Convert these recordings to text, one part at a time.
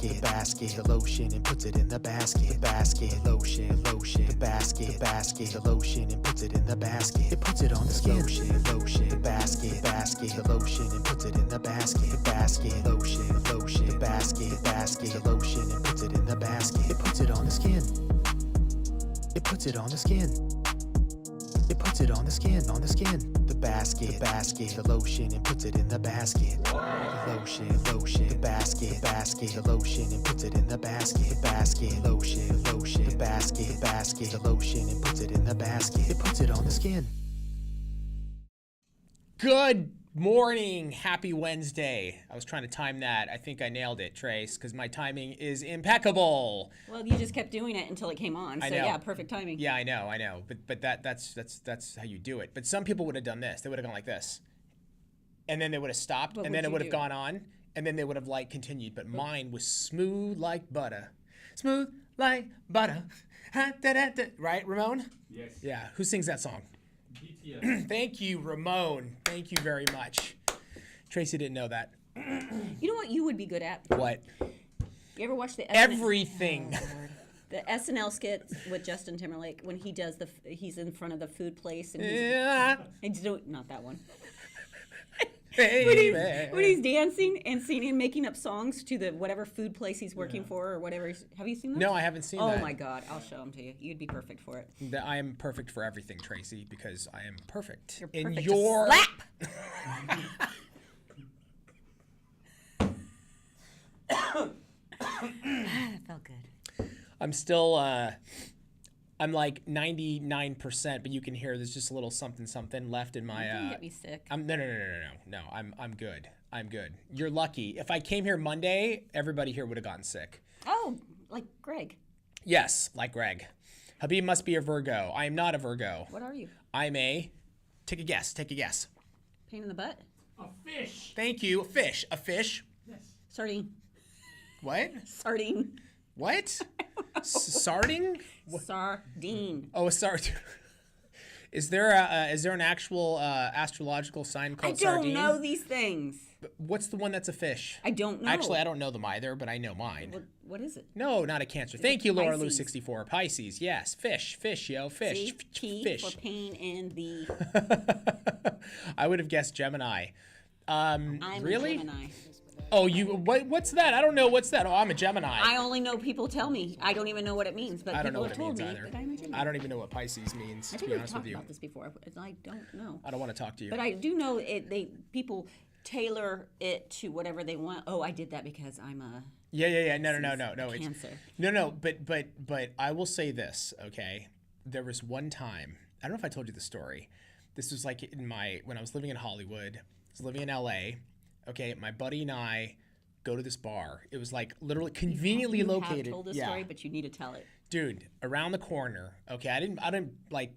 the lotion and puts it in the basket, the lotion, the basket, the lotion and puts it in the basket, it puts it on the skin, lotion, the basket, the lotion and puts it in the basket, lotion, the basket, the lotion and puts it in the basket, it puts it on the skin, it puts it on the skin. It puts it on the skin, The basket, the lotion and puts it in the basket. The lotion, the basket, the lotion and puts it in the basket. The basket, lotion, the basket, the lotion and puts it in the basket. It puts it on the skin. Good morning, happy Wednesday. I was trying to time that. I think I nailed it, Trace, because my timing is impeccable. Well, you just kept doing it until it came on. So yeah, perfect timing. Yeah, I know. But that's how you do it. But some people would have done this. They would have gone like this, and then they would have stopped, and then it would have gone on, and then they would have like continued. But mine was smooth like butter, smooth like butter. Right, Ramon? Yes. Yeah. Who sings that song? Thank you, Ramon. Thank you very much. Tracy didn't know that. You know what you would be good at? What? You ever watch the Everything. the SNL skits with Justin Timberlake when he does he's in front of the food place and he's not that one. When he's dancing and singing, making up songs to the whatever food place he's working for or whatever. Have you seen that? No, I haven't seen that. Oh my God, I'll show them to you. You'd be perfect for it. I am perfect for everything, Tracy, because I am perfect. You're perfect. In your slap. That felt good. I'm still I'm like 99%, but you can hear there's just a little something left in my. You can get me sick. No. I'm good. I'm good. You're lucky. If I came here Monday, everybody here would have gotten sick. Oh, like Greg. Yes, like Greg. Habib must be a Virgo. I am not a Virgo. What are you? I'm a. Take a guess. Pain in the butt. A fish. Thank you. A fish. Yes. Sardine. What? Sardine. What? Sardine? Sardine. Oh, a sardine. Is there an actual astrological sign called sardine? I don't know these things. What's the one that's a fish? I don't know. Actually, I don't know them either, but I know mine. What is it? No, not a Cancer. Thank you, Laura Lou 64. Pisces. Yes, fish, yo, fish. See? P fish. for pain in the. I would have guessed Gemini. I'm really? a Gemini. Oh, what's that? I don't know what's that. Oh, I'm a Gemini. I only know people tell me. I don't even know what it means, but I don't know people what have it told means me either. that I'm a Gemini. I don't even know what Pisces means, I to think be we've honest talked with you. about this before. I don't know. I don't want to talk to you. But I do know people tailor it to whatever they want. Oh, I did that because I'm a. Yeah. No. Cancer. No. But I will say this. Okay, there was one time. I don't know if I told you the story. This was like when I was living in Hollywood. I was living in LA. Okay, my buddy and I go to this bar. It was like literally conveniently located. You have told this story, but you need to tell it. Dude, around the corner. Okay, I didn't like.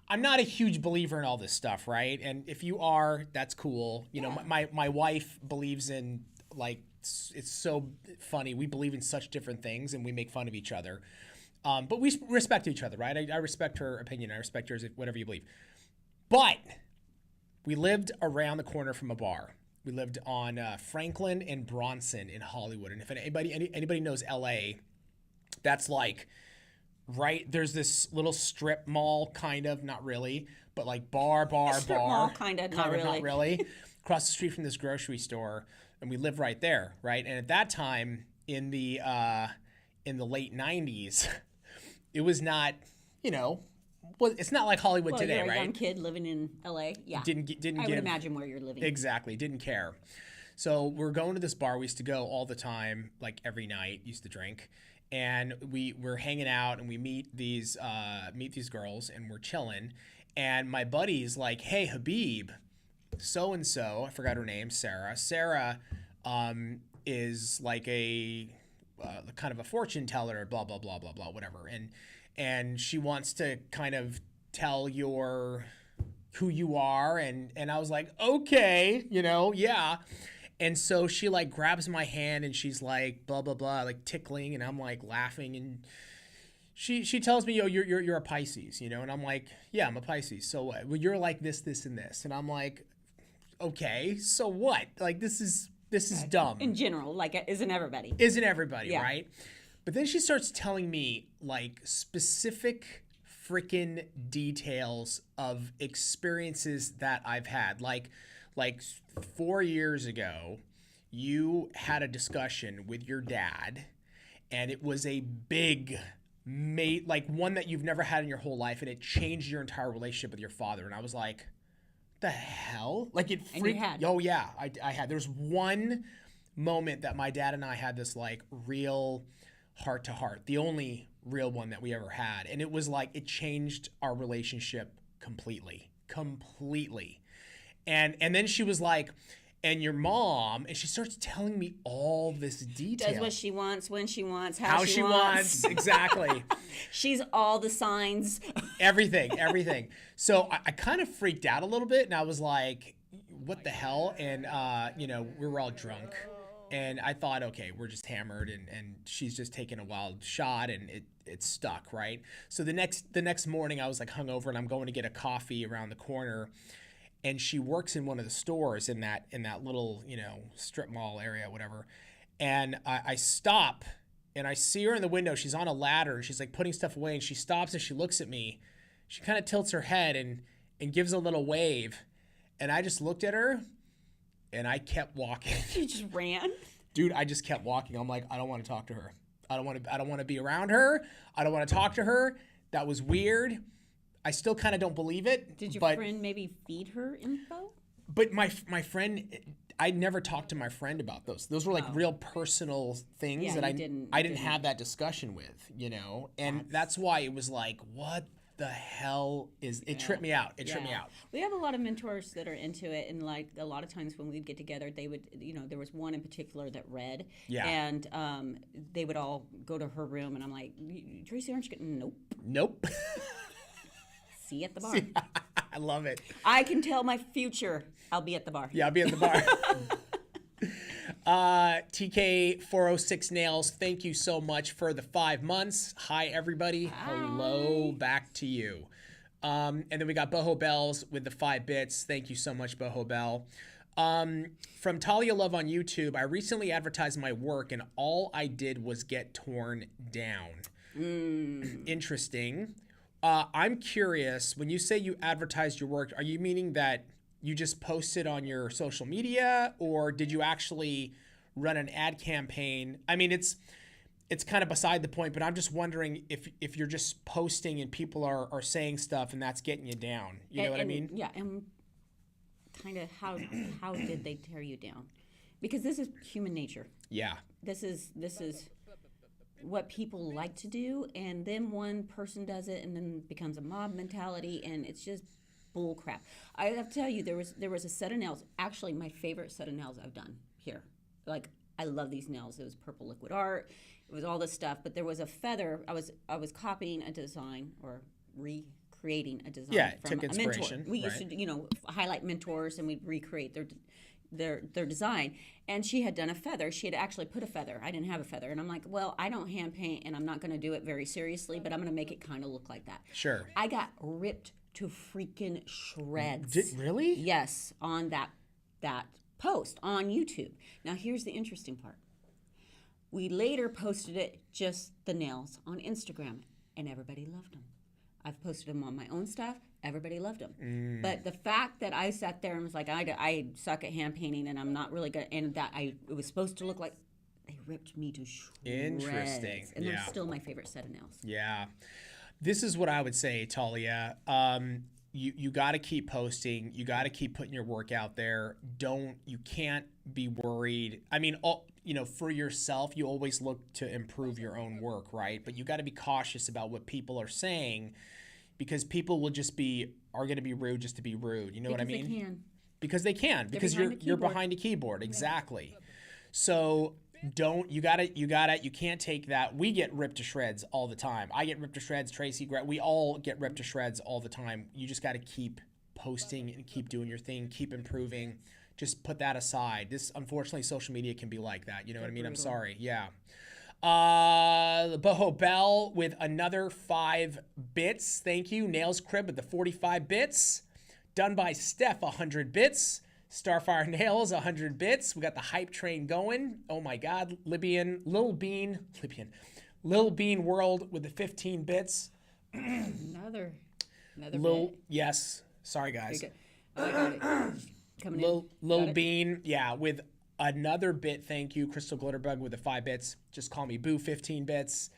I'm not a huge believer in all this stuff, right? And if you are, that's cool. You know, my wife believes in like it's so funny. We believe in such different things, and we make fun of each other. But we respect each other, right? I respect her opinion. I respect yours, whatever you believe. But we lived around the corner from a bar. We lived on Franklin and Bronson in Hollywood. And if anybody knows LA, that's like right. There's this little strip mall, kind of, not really, but like bar. Strip mall, kind of, not really. Across the street from this grocery store, and we live right there, right? And at that time, in the late '90s, it was not, well, it's not like Hollywood today, you're a right? Young kid living in LA, yeah. I would imagine where you're living. Exactly, didn't care. So we're going to this bar. We used to go all the time, like every night. Used to drink, and we're hanging out, and we meet these girls, and we're chilling. And my buddy's like, "Hey, Habib, so and so, I forgot her name, Sarah. Sarah is like a kind of a fortune teller, blah blah blah blah blah, whatever." And she wants to kind of tell who you are, and I was like, okay, yeah. And so she like grabs my hand and she's like blah blah blah, like tickling, and I'm like laughing, and she tells me, yo, you're a Pisces, and I'm like, yeah, I'm a Pisces. So what? Well, you're like this, and this, and I'm like, okay, so what? Like this is this is dumb. In general, like, isn't everybody? Isn't everybody, Yeah. right? But then she starts telling me like specific freaking details of experiences that I've had. Like 4 years ago, you had a discussion with your dad, and it was a big like one that you've never had in your whole life, and it changed your entire relationship with your father. And I was like, the hell? Like it And you freaked. had. Oh yeah, I had. There's one moment that my dad and I had this like real heart to heart, the only real one that we ever had, and it was like it changed our relationship completely. And then she was like, and your mom, and she starts telling me all this detail. Does what she wants, when she wants, how she wants. Exactly. She's all the signs. everything. So I kind of freaked out a little bit, and I was like, what the hell? And we were all drunk, and I thought, okay, we're just hammered, and she's just taking a wild shot, and it stuck, right? So the next morning I was like hungover, and I'm going to get a coffee around the corner, and she works in one of the stores in that little, strip mall area, whatever. And I stop, and I see her in the window. She's on a ladder, and she's like putting stuff away, and she stops and she looks at me. She kind of tilts her head and gives a little wave. And I just looked at her, and I kept walking. You just ran? Dude, I just kept walking. I'm like, I don't want to talk to her. I don't want to be around her. I don't want to talk to her. That was weird. I still kind of don't believe it. Did your but, friend maybe feed her info? But my friend, I never talked to my friend about those. Those were like real personal things Yeah, that you I didn't have that discussion with, and that's why it was like, what the hell is it? Tripped me out. It tripped me out. We have a lot of mentors that are into it, and like a lot of times when we'd get together, they would, there was one in particular that read, and they would all go to her room, and I'm like, Tracy, aren't you getting? Nope. See you at the bar. I love it. I can tell my future. I'll be at the bar. Yeah, I'll be at the bar. TK406 Nails, thank you so much for the 5 months. Hi, everybody. Hi. Hello, back to you. And then we got Boho Bells with the 5 bits. Thank you so much, Boho Bell. From Talia Love on YouTube, I recently advertised my work, and all I did was get torn down. Interesting. I'm curious, when you say you advertised your work, are you meaning that you just posted on your social media, or did you actually run an ad campaign? I mean, it's kind of beside the point, but I'm just wondering if you're just posting and people are saying stuff and that's getting you down. You know what I mean? Yeah, and kind of how did they tear you down? Because this is human nature. Yeah. This is what people like to do, and then one person does it, and then it becomes a mob mentality, and it's just bull crap. I have to tell you, there was a set of nails, actually my favorite set of nails I've done here. Like, I love these nails. It was purple liquid art, it was all this stuff, but there was a feather. I was copying a design or recreating a design from took a mentor. inspiration, We used to, highlight mentors, and we'd recreate their design. And she had done a feather. She had actually put a feather. I didn't have a feather. And I'm like, well, I don't hand paint, and I'm not going to do it very seriously, but I'm going to make it kind of look like that. Sure. I got ripped to freaking shreds. Really? Yes, on that post on YouTube. Now, here's the interesting part. We later posted it, just the nails, on Instagram, and everybody loved them. I've posted them on my own stuff. Everybody loved them. But the fact that I sat there and was like, I suck at hand painting, and I'm not really good, and that it was supposed to look like, they ripped me to shreds. Interesting. And yeah. they're still my favorite set of nails. Yeah. This is what I would say, Talia. You got to keep posting. You got to keep putting your work out there. You can't be worried. I mean, for yourself, you always look to improve your own work, right? But you got to be cautious about what people are saying, because people are going to be rude just to be rude. You know what I mean? Because they can. Because they can. Because you're behind a keyboard. Exactly. Yeah. So you can't take that. We get ripped to shreds all the time. I get ripped to shreds. Tracy, we all get ripped to shreds all the time. You just got to keep posting and keep doing your thing, keep improving. Just put that aside. Unfortunately, social media can be like that. You know what I mean? I'm sorry. Yeah. Boho Bell with another 5 bits. Thank you. Nails Crib with the 45 bits. Done by Steph, 100 bits. Starfire Nails, 100 bits. We got the hype train going. Oh my God, Lil Bean World with the 15 bits. Another bit. Yes. Sorry, guys. Very good. Oh, I got it. Coming in. Lil Got it? Bean, yeah, with another bit. Thank you, Crystal Glitterbug with the 5 bits. Just call me Boo, 15 bits.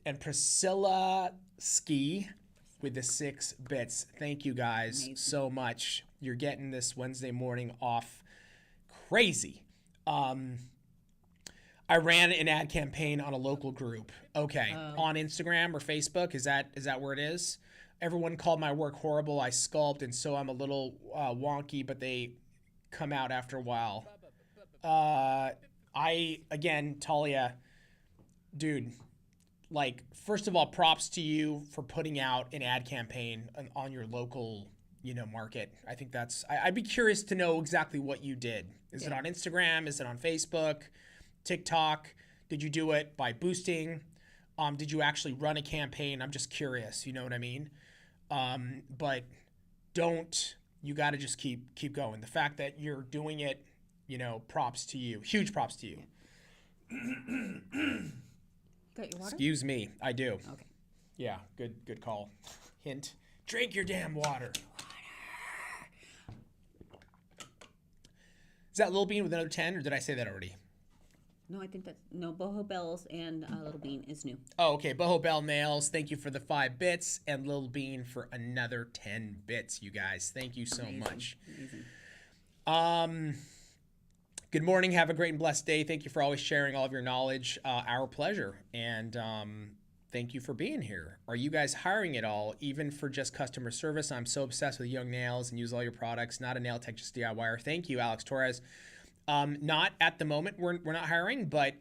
And Priscilla Ski with the 6 bits. Thank you guys so much. You're getting this Wednesday morning off crazy. I ran an ad campaign on a local group. Okay, on Instagram or Facebook. Is that where it is? Everyone called my work horrible. I sculpt, and so I'm a little wonky, but they come out after a while. Talia, dude, like, first of all, props to you for putting out an ad campaign on your local, market. I think I'd be curious to know exactly what you did. Is it on Instagram? Is it on Facebook, TikTok? Did you do it by boosting? Did you actually run a campaign? I'm just curious, you know what I mean? But you got to just keep going. The fact that you're doing it, props to you. Huge props to you. Got your water? Excuse me. I do. Okay. Yeah, good call. Hint. Drink your damn water. Is that Lil Bean with another 10, or did I say that already? No, I think Boho Bells and Little Bean is new. Oh, okay. Boho Bell Nails, thank you for the 5 bits, and Lil Bean for another 10 bits, you guys. Thank you so much. Amazing. Good morning. Have a great and blessed day. Thank you for always sharing all of your knowledge. Our pleasure. And thank you for being here. Are you guys hiring at all, even for just customer service? I'm so obsessed with Young Nails and use all your products. Not a nail tech, just DIYer. Thank you, Alex Torres. Not at the moment. We're not hiring, but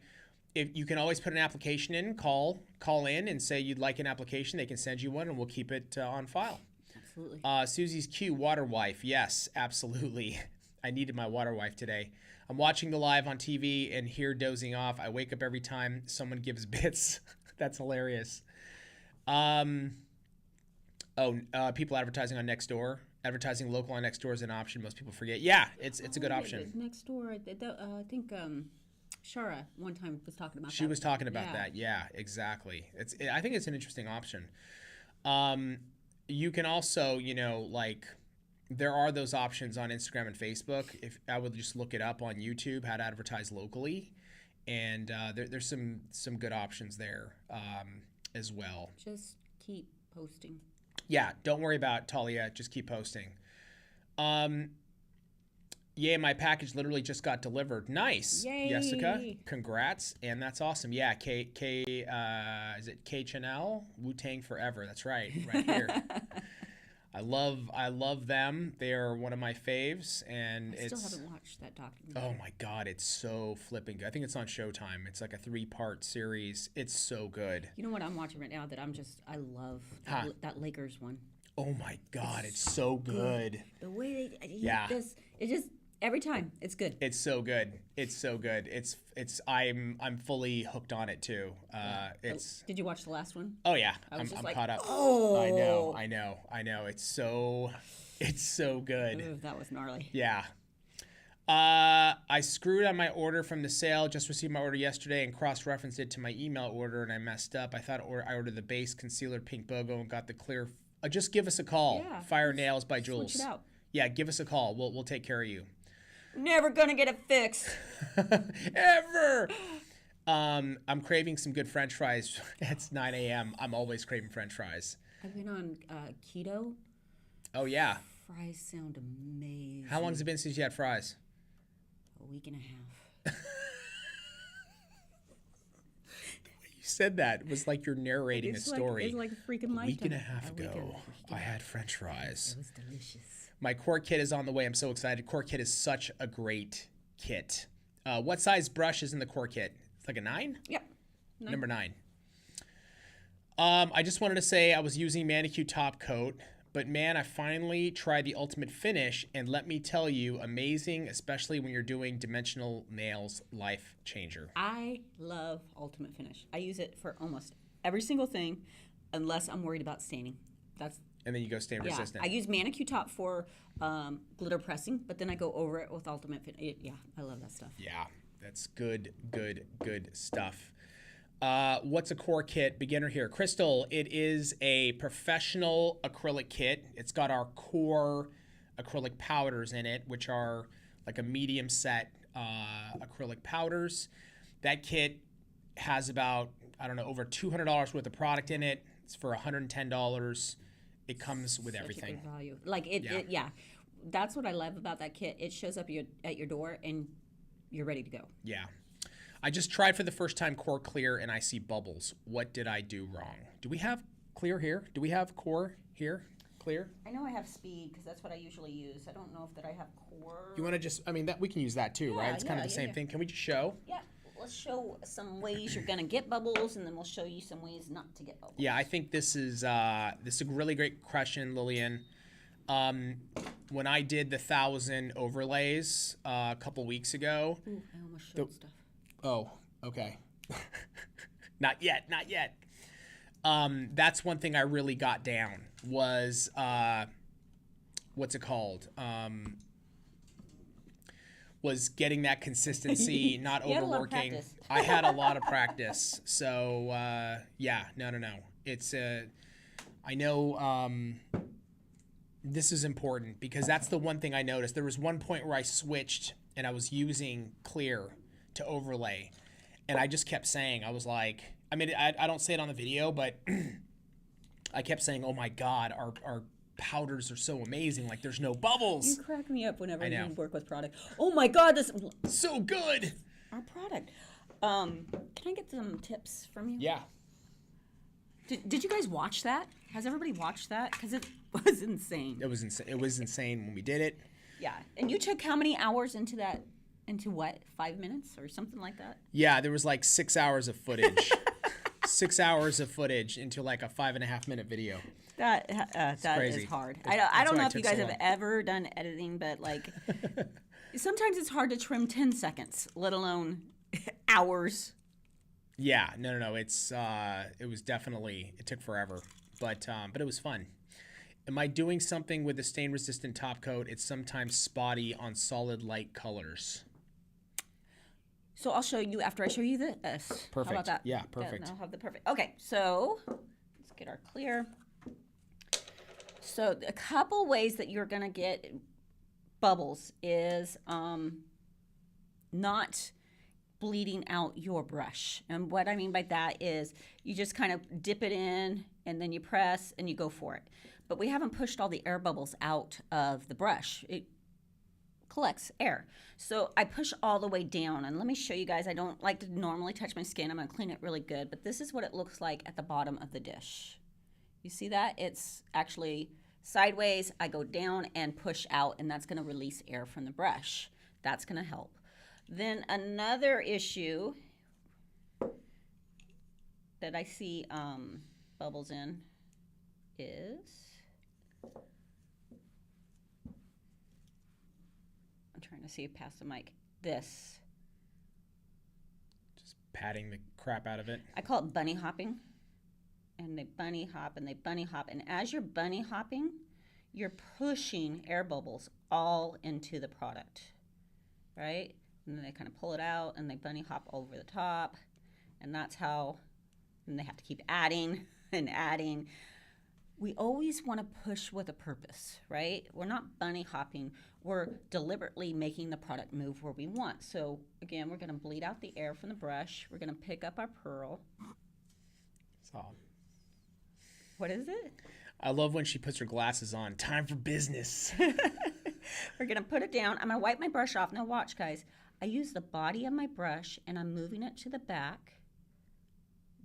if you can always put an application in, call in and say you'd like an application. They can send you one, and we'll keep it on file. Absolutely. Susie's Q, water wife. Yes, absolutely. I needed my water wife today. I'm watching the live on TV and here dozing off. I wake up every time someone gives bits. That's hilarious. People advertising on Nextdoor. Advertising local on Nextdoor is an option. Most people forget. Yeah, it's a good option. Nextdoor, I think Shara one time was talking about that. She was talking about that. Yeah, exactly. I think it's an interesting option. You can also, there are those options on Instagram and Facebook. If I would just look it up on YouTube, how to advertise locally, and there's some good options there as well. Just keep posting. Yeah, don't worry about Talia. Just keep posting. Yeah, my package literally just got delivered. Nice. Yay. Jessica, congrats. And that's awesome. Yeah, is it K Chanel? Wu-Tang Forever. That's right here. I love them. They are one of my faves, and I still haven't watched that documentary. Oh my God, it's so flipping good. I think it's on Showtime. It's like a 3-part series. It's so good. You know what I'm watching right now that I love that Lakers one. Oh my God, it's so good. The way it just every time it's good. It's so good. I'm fully hooked on it too. Did you watch the last one? Oh yeah, I'm caught up. Oh, I know. It's so good. Ooh, that was gnarly. Yeah. I screwed on my order from the sale. Just received my order yesterday and cross-referenced it to my email order, and I messed up. I thought I ordered the base concealer pink BOGO and got the clear. Just give us a call. Yeah. Fire Nails by Jules. Switch it out. Yeah, give us a call. We'll take care of you. Never gonna get it fixed. Ever. I'm craving some good French fries. It's 9 a.m. I'm always craving French fries. I've been on keto. Oh yeah. Fries sound amazing. How long has it been since you had fries? A week and a half. You said that. It was like you're narrating a story. It's like a freaking lifetime. A week and a half ago, I had French fries. It was delicious. My core kit is on the way. I'm so excited. Core kit is such a great kit. What size brush is in the core kit? It's like a 9? Yep. Number 9. I just wanted to say I was using Manicure Top Coat, but man, I finally tried the Ultimate Finish, and let me tell you, amazing, especially when you're doing dimensional nails, life changer. I love Ultimate Finish. I use it for almost every single thing, unless I'm worried about staining. And then you go stain Yeah, resistant. I use Manicure Top for glitter pressing, but then I go over it with Ultimate Fit. Yeah, I love that stuff. Yeah, that's good stuff. What's a core kit? Beginner here. Crystal, it is a professional acrylic kit. It's got our core acrylic powders in it, which are like a medium set acrylic powders. That kit has about, I don't know, over $200 worth of product in it. It's for $110. It comes with Such everything. a good value. Like yeah. That's what I love about that kit. It shows up at your door and you're ready to go. Yeah. I just tried for the first time core clear and I see bubbles. What did I do wrong? Do we have clear here? Do we have core here? Clear? I know I have speed because that's what I usually use. I don't know if that I have core. You want to just, I mean, that we can use that too, right? It's kind of the same thing. Can we just show? Yeah. Let's show some ways you're gonna get bubbles, and then we'll show you some ways not to get bubbles. Yeah, I think this is a really great question, Lillian. When I did the 1,000 overlays a couple weeks ago. Ooh, I almost showed stuff. Oh, okay. Not yet. That's one thing I really got down was what's it called? Was getting that consistency, not overworking. I had a lot of practice. So yeah, no. It's I know this is important because that's the one thing I noticed. There was one point where I switched and I was using clear to overlay, and I just kept saying, I was like, I mean, I don't say it on the video, but I kept saying, oh my God, our powders are so amazing. Like there's no bubbles. You crack me up whenever you work with product. Oh my God, this so good. Our product. Can I get some tips from you? Yeah. Did you guys watch that? Has everybody watched that? Because it was insane. It was insane. It was insane when we did it. Yeah. And you took how many hours into that? Into what? 5 minutes or something like that? Yeah, there was like 6 hours of footage. 6 hours of footage into like a 5.5 minute video. That is hard. I don't know if you guys have ever done editing, but like sometimes it's hard to trim 10 seconds, let alone hours. Yeah, no. It's it was definitely, it took forever, but it was fun. Am I doing something with the stain resistant top coat? It's sometimes spotty on solid light colors. So I'll show you after I show you this. Perfect. How about that? Yeah, perfect. I'll have the perfect. Okay, so let's get our clear. So a couple ways that you're gonna get bubbles is not bleeding out your brush. And what I mean by that is you just kind of dip it in and then you press and you go for it. But we haven't pushed all the air bubbles out of the brush. It collects air. So I push all the way down, and let me show you guys. I don't like to normally touch my skin. I'm gonna clean it really good, but this is what it looks like at the bottom of the dish. You see that? It's actually sideways. I go down and push out, and that's gonna release air from the brush. That's gonna help. Then another issue that I see bubbles in is, I'm trying to see past the mic, this. Just patting the crap out of it. I call it bunny hopping. And they bunny hop and they bunny hop. And as you're bunny hopping, you're pushing air bubbles all into the product, right? And then they kind of pull it out and they bunny hop over the top. And that's how, and they have to keep adding and adding. We always want to push with a purpose, right? We're not bunny hopping. We're deliberately making the product move where we want. So again, we're going to bleed out the air from the brush. We're going to pick up our pearl. So, what is it? I love when she puts her glasses on. Time for business. We're going to put it down. I'm going to wipe my brush off. Now watch, guys. I use the body of my brush and I'm moving it to the back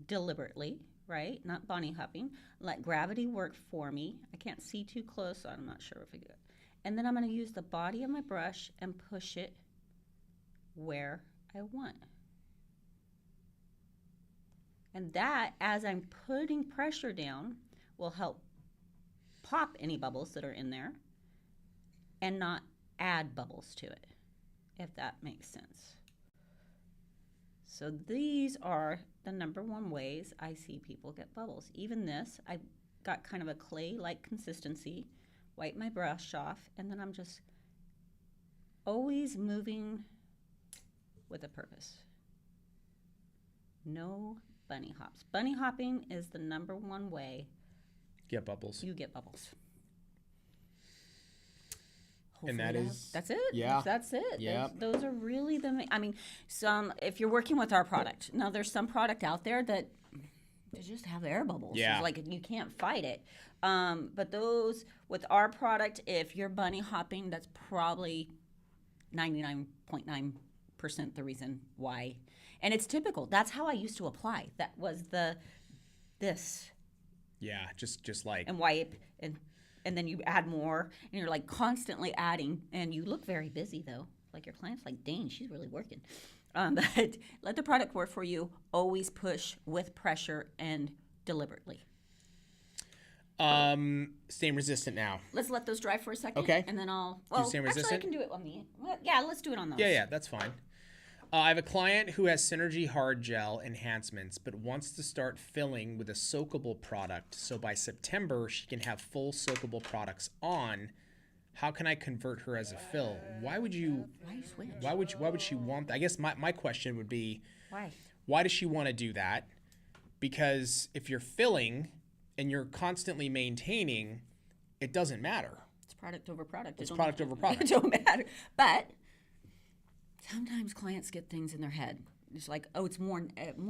deliberately, right? Not bunny hopping. Let gravity work for me. I can't see too close, so I'm not sure if I get it. And then I'm going to use the body of my brush and push it where I want. And that, as I'm putting pressure down, will help pop any bubbles that are in there and not add bubbles to it, if that makes sense. So these are the #1 ways I see people get bubbles. Even this, I got kind of a clay-like consistency. Wipe my brush off, and then I'm just always moving with a purpose. No bunny hops. Bunny hopping is the number one way Get bubbles. you get bubbles. And that is... That's it. Yeah. That's it. Yeah. Those are really I mean, if you're working with our product, now there's some product out there that they just have air bubbles. Yeah. It's like you can't fight it. But those, with our product, if you're bunny hopping, that's probably 99.9% the reason why. And it's typical. That's how I used to apply. That was this. Yeah, just like... And wipe, and then you add more, and you're like constantly adding, and you look very busy though. Like your client's like, dang, she's really working. But let the product work for you. Always push with pressure and deliberately. Stain resistant now. Let's let those dry for a second. Okay. And then I'll... stain actually, resistant? I can do it on me. Well, yeah, let's do it on those. Yeah, that's fine. I have a client who has Synergy Hard Gel enhancements, but wants to start filling with a soakable product. So by September, she can have full soakable products on. How can I convert her as a fill? Why would you switch? Why would she want that? I guess my question would be, Why does she want to do that? Because if you're filling and you're constantly maintaining, it doesn't matter. It's product over product. It's product over product. It don't matter. But sometimes clients get things in their head. It's like, oh, it's more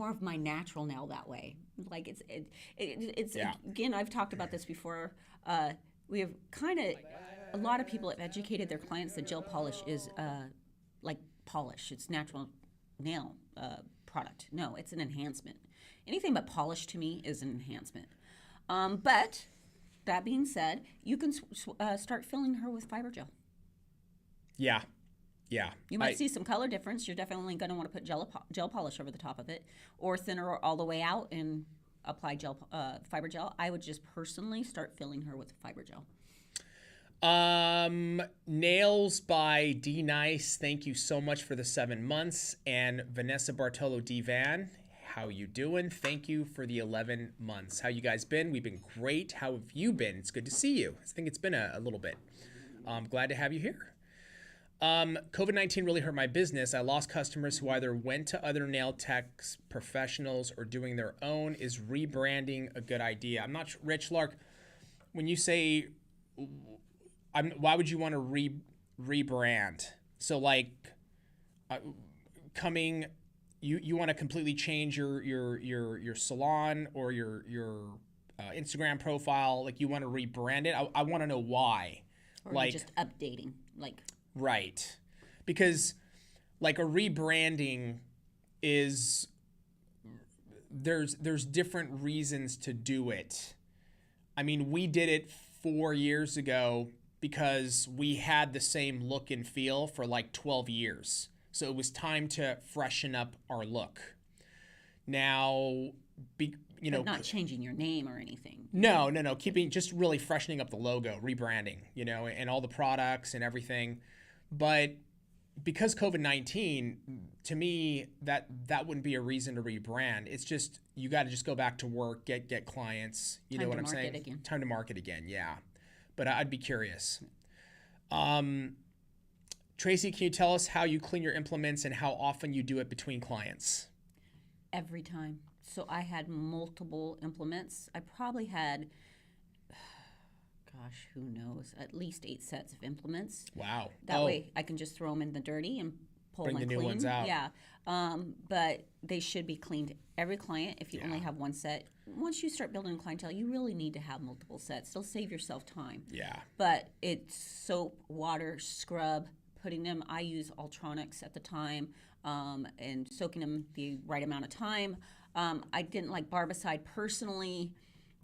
of my natural now that way. Like it's Yeah. Again, I've talked about this before. We have a lot of people have educated their clients that gel polish is like polish. It's natural nail product. No, it's an enhancement. Anything but polish to me is an enhancement. But that being said, you can start filling her with fiber gel. Yeah. You might see some color difference. You're definitely going to want to put gel polish over the top of it, or thinner all the way out and apply fiber gel. I would just personally start filling her with fiber gel. Nails by D Nice. Thank you so much for the 7 months. And Vanessa Bartolo D Van, how you doing? Thank you for the 11 months. How you guys been? We've been great. How have you been? It's good to see you. I think it's been a little bit. I'm glad to have you here. COVID-19 really hurt my business. I lost customers who either went to other nail techs, professionals, or doing their own. Is rebranding a good idea? I'm not sure. Rich Lark, when you say, why would you want to rebrand? So like you want to completely change your salon or your Instagram profile. Like you want to rebrand it. I want to know why. Or like just updating, like. Right. Because like a rebranding is there's different reasons to do it. I mean, we did it 4 years ago because we had the same look and feel for like 12 years. So it was time to freshen up our look. Now, but not changing your name or anything. No. Just really freshening up the logo, rebranding, and all the products and everything. But because COVID-19, to me, that wouldn't be a reason to rebrand. It's just, you got to just go back to work, get clients. You know what I'm saying? Again. Time to market again, yeah. But I'd be curious. Tracy, can you tell us how you clean your implements and how often you do it between clients? Every time. So I had multiple implements. I probably had, gosh, who knows, at least 8 sets of implements. Wow. That way I can just throw them in the dirty and pull Bring my the new clean. ones out. Yeah. But they should be cleaned. Every client, if you only have one set, once you start building clientele, you really need to have multiple sets. They'll save yourself time. Yeah. But it's soap, water, scrub, putting them, I use Ultronics at the time, and soaking them the right amount of time. I didn't like Barbicide personally.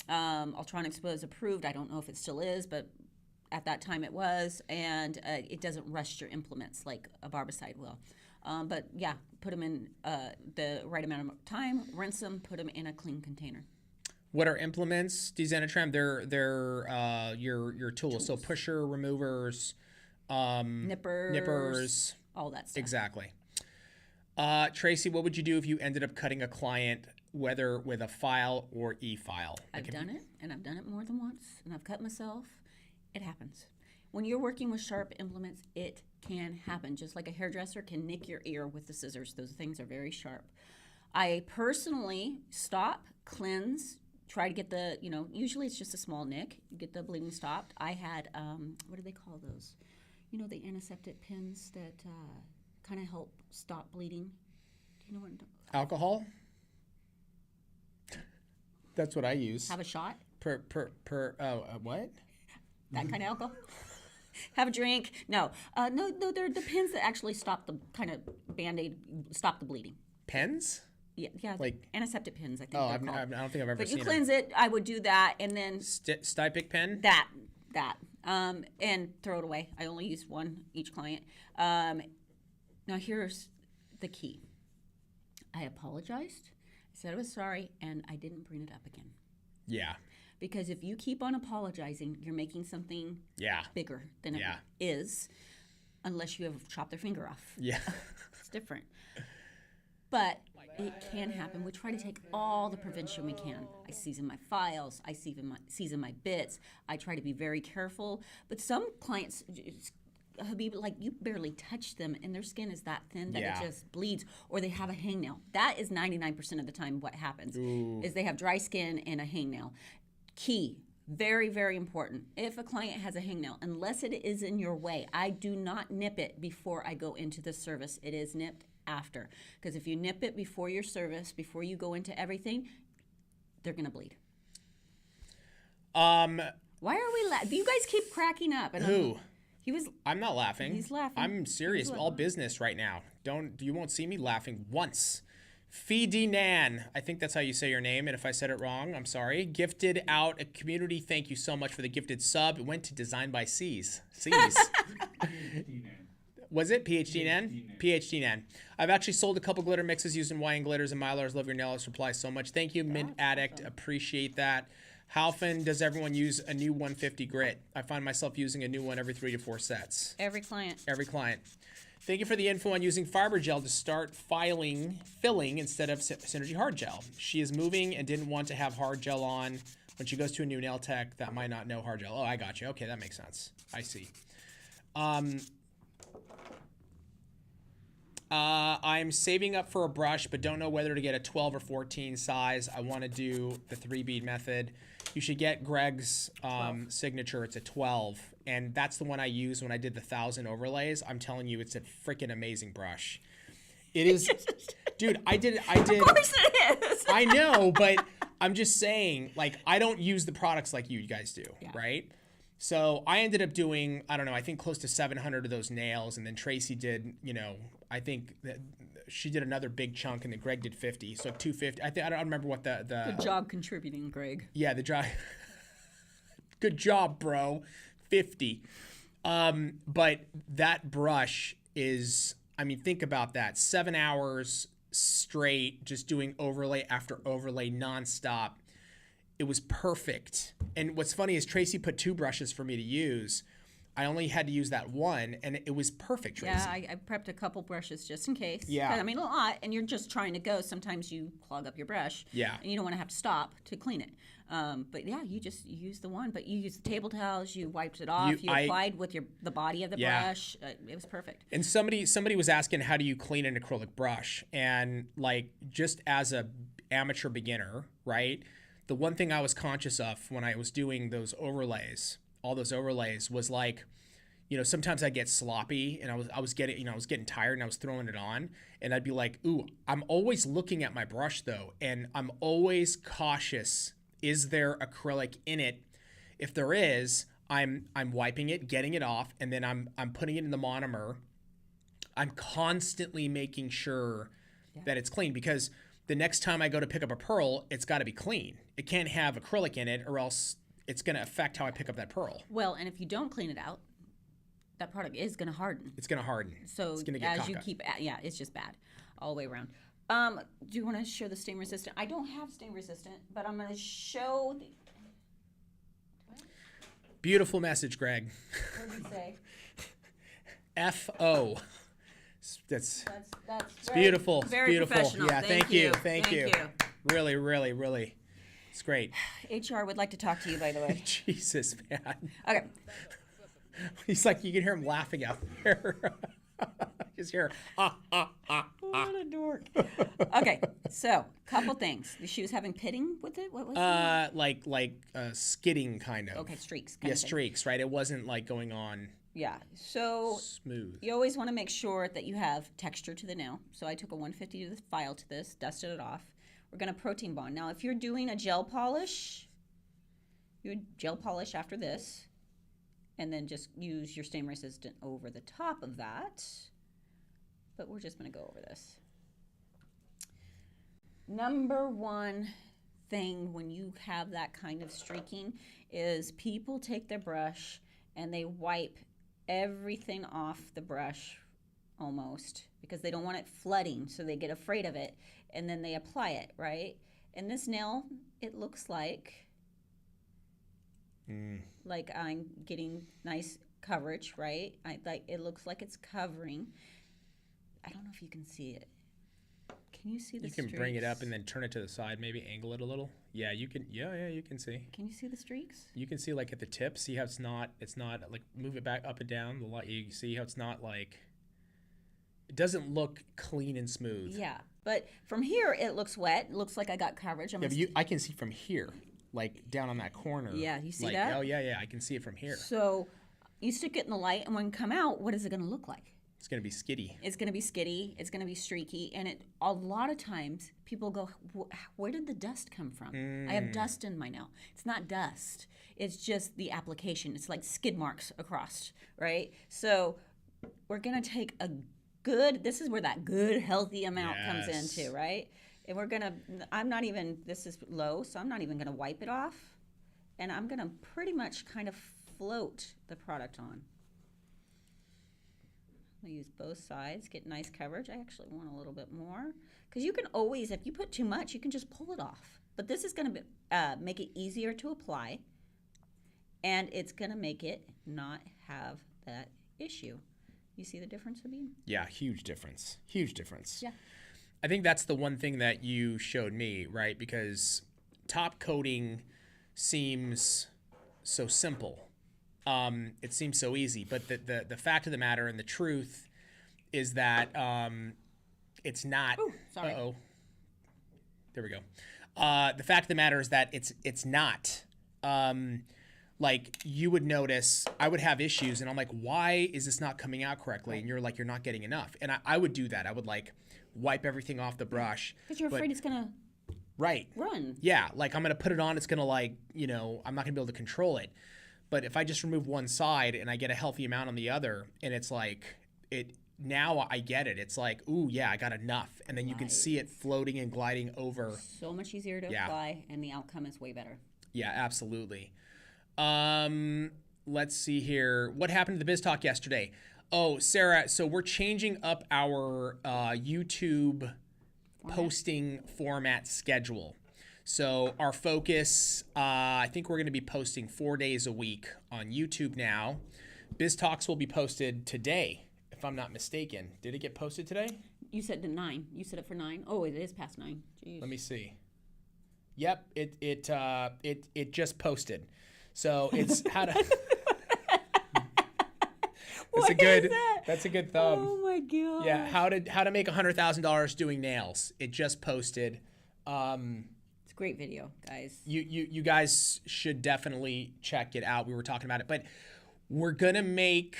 Ultronics was approved. I don't know if it still is, but at that time it was. And it doesn't rust your implements like a Barbicide will. But yeah, put them in the right amount of time, rinse them, put them in a clean container. What are implements, Desanitram? They're your tools. So pusher, removers, Nippers, all that stuff. Exactly. Tracy, what would you do if you ended up cutting a client, whether with a file or e-file? I've done it, and I've done it more than once, and I've cut myself. It happens. When you're working with sharp implements, it can happen. Just like a hairdresser can nick your ear with the scissors. Those things are very sharp. I personally stop, cleanse, try to get the, usually it's just a small nick. You get the bleeding stopped. I had, what do they call those? The antiseptic pins that kind of help stop bleeding. Do you know what? Alcohol? That's what I use. Have a shot? What? That kind of alcohol? Have a drink? No. No, they're the pins that actually stop the kind of Band-Aid, stop the bleeding. Things? Yeah, like antiseptic pins, I think I they're called. don't think I've ever But seen you cleanse it, I would do that, and then... Stypic pen? That. And throw it away. I only use one each client. Now here's the key. I apologized. I said I was sorry, and I didn't bring it up again. Yeah. Because if you keep on apologizing, you're making something bigger than it is, unless you have chopped their finger off. Yeah. It's different. But it can happen. We try to take all the prevention we can. I season my files. I season my bits. I try to be very careful. But some clients, like you barely touch them, and their skin is that thin that it just bleeds, or they have a hangnail. That is 99% of the time what happens. Is they have dry skin and a hangnail. Key. Very, very important. If a client has a hangnail, unless it is in your way, I do not nip it before I go into the service. It is nipped after. Because if you nip it before your service, before you go into everything, they're going to bleed. Why are we laughing? You guys keep cracking up. And I'm not laughing. He's laughing. I'm serious. All business right now. You won't see me laughing once. Fee Nan, I think that's how you say your name, and if I said it wrong, I'm sorry. Gifted out a community. Thank you so much for the gifted sub. It went to Design by C's. Was it PhD Nan? PhD Nan. I've actually sold a couple glitter mixes using Hawaiian glitters and Mylars. Love your nail art supply so much. Thank you, Mint Addict. Appreciate that. How often does everyone use a new 150 grit? I find myself using a new one every 3 to 4 sets. Every client. Every client. Thank you for the info on using fiber gel to start filling instead of Synergy hard gel. She is moving and didn't want to have hard gel on. When she goes to a new nail tech that might not know hard gel. Oh, I got you. Okay, that makes sense. I see. I'm saving up for a brush, but don't know whether to get a 12 or 14 size. I want to do the 3-bead method. You should get Greg's signature. It's a 12, and that's the one I used when I did the 1,000 overlays. I'm telling you, it's a freaking amazing brush. It is, dude. I did. Of course it is. I know, but I'm just saying, like, I don't use the products like you guys do, right? So I ended up doing, I don't know, I think close to 700 of those nails, and then Tracy did, I think that she did another big chunk, and then Greg did 50, so 250. I don't remember what the Good job contributing, Greg. Yeah, the job. Good job, bro. 50. But that brush is, think about that. 7 hours straight, just doing overlay after overlay nonstop. It was perfect. And what's funny is Tracy put 2 brushes for me to use. I only had to use that one, and it was perfect, Tracy. Yeah, I prepped a couple brushes just in case. Yeah. A lot, and you're just trying to go. Sometimes you clog up your brush. Yeah. And you don't want to have to stop to clean it. But yeah, you used the one. But you used the table towels. You wiped it off. You applied with the body of the brush. It was perfect. And somebody was asking, how do you clean an acrylic brush? And just as a amateur beginner, right? The one thing I was conscious of when I was doing those overlays, all those overlays, was sometimes I get sloppy, and I was getting tired, and I was throwing it on, and I'd be like, ooh, I'm always looking at my brush though, and I'm always cautious. Is there acrylic in it? If there is, I'm wiping it, getting it off, and then I'm putting it in the monomer. I'm constantly making sure that it's clean, because the next time I go to pick up a pearl, it's got to be clean. It can't have acrylic in it, or else it's going to affect how I pick up that pearl. Well, and if you don't clean it out, that product is going to harden. It's going to harden. So it's going to get as caca. you keep, it's just bad all the way around. Do you want to show the stain resistant? I don't have stain resistant, but I'm going to show the. Beautiful message, Greg. What did you say? F-O. That's That's beautiful. Very beautiful. professional. Yeah, thank you. Thank you. Really, really, really. It's great. HR would like to talk to you, by the way. Jesus, man. Okay. He's like, you can hear him laughing out there. Just hear, What a dork. Okay, so couple things. She was having pitting with it. What was it? like skidding kind of. Okay, streaks. Yeah, streaks, right? It wasn't like going on Yeah. So smooth. you always want to make sure that you have texture to the nail. So I took a 150 to the file to this, dusted it off. We're going to protein bond. Now, if you're doing a gel polish, you would gel polish after this, and then just use your stain resistant over the top of that. But we're just going to go over this. Number one thing when you have that kind of streaking is people take their brush and they wipe everything off the brush almost because they don't want it flooding, so they get afraid of it, and then they apply it, right? And this nail, it looks like I'm getting nice coverage, right? It looks like it's covering. I don't know if you can see it. Can you see the streaks? You can bring it up and then turn it to the side, maybe angle it a little. Yeah, you can. Yeah, you can see. Can you see the streaks? You can see like at the tip. See how it's not like move it back up and down. You see how it's not like. It doesn't look clean and smooth. Yeah, but from here it looks wet. It looks like I got coverage. Yeah, but I can see from here, like down on that corner. Yeah, you see like, that? Oh yeah, I can see it from here. So you stick it in the light, and when it come out, what is it going to look like? It's gonna be skiddy. It's going to be skiddy. It's going to be streaky, and a lot of times people go, "Where did the dust come from? I have dust in my nail." It's not dust. It's just the application. It's like skid marks across, right? So we're going to take a good. This is where that good healthy amount comes into, right? And we're going to. I'm not even. This is low, so I'm not even going to wipe it off, and I'm going to pretty much kind of float the product on. I use both sides, get nice coverage. I actually want a little bit more because you can always, if you put too much, you can just pull it off. But this is going to make it easier to apply, and it's going to make it not have that issue. You see the difference, Sabine? Yeah, huge difference. Huge difference. Yeah. I think that's the one thing that you showed me, right? Because top coating seems so simple. It seems so easy, but the fact of the matter and the truth is that it's not. Ooh, sorry. Uh-oh. There we go. The fact of the matter is that it's not. Like you would notice, I would have issues, and I'm like, why is this not coming out correctly? And you're like, you're not getting enough. And I would do that. I would like wipe everything off the brush. Because you're afraid it's gonna. Right. Run. Yeah, like I'm gonna put it on. It's gonna I'm not gonna be able to control it. But if I just remove one side and I get a healthy amount on the other, and it's like now I get it. It's like, ooh, yeah, I got enough, and then you can see it floating and gliding over. So much easier to apply, and the outcome is way better. Yeah, absolutely. Let's see here. What happened to the Biz Talk yesterday? Oh, Sarah. So we're changing up our YouTube posting format schedule. So our focus, I think we're going to be posting 4 days a week on YouTube now. Biz Talks will be posted today, if I'm not mistaken. Did it get posted today? You said 9. You set it for 9. Oh, it is past 9. Jeez. Let me see. Yep, it just posted. So it's how to. That's a good thumb. Oh my god. Yeah, how to make $100,000 doing nails. It just posted. It's a great video, guys. You guys should definitely check it out. We were talking about it, but we're gonna make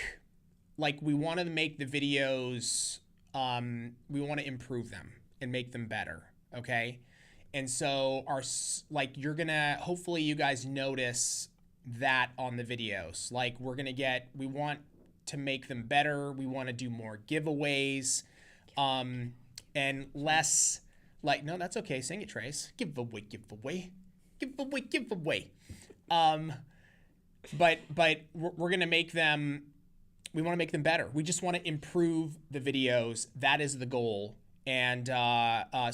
we want to make the videos. We want to improve them and make them better. Okay, and so you're gonna hopefully you guys notice that on the videos. We want to make them better. We want to do more giveaways, and less. No, that's okay. Sing it, Trace. Giveaway. But we're gonna make them. We want to make them better. We just want to improve the videos. That is the goal. And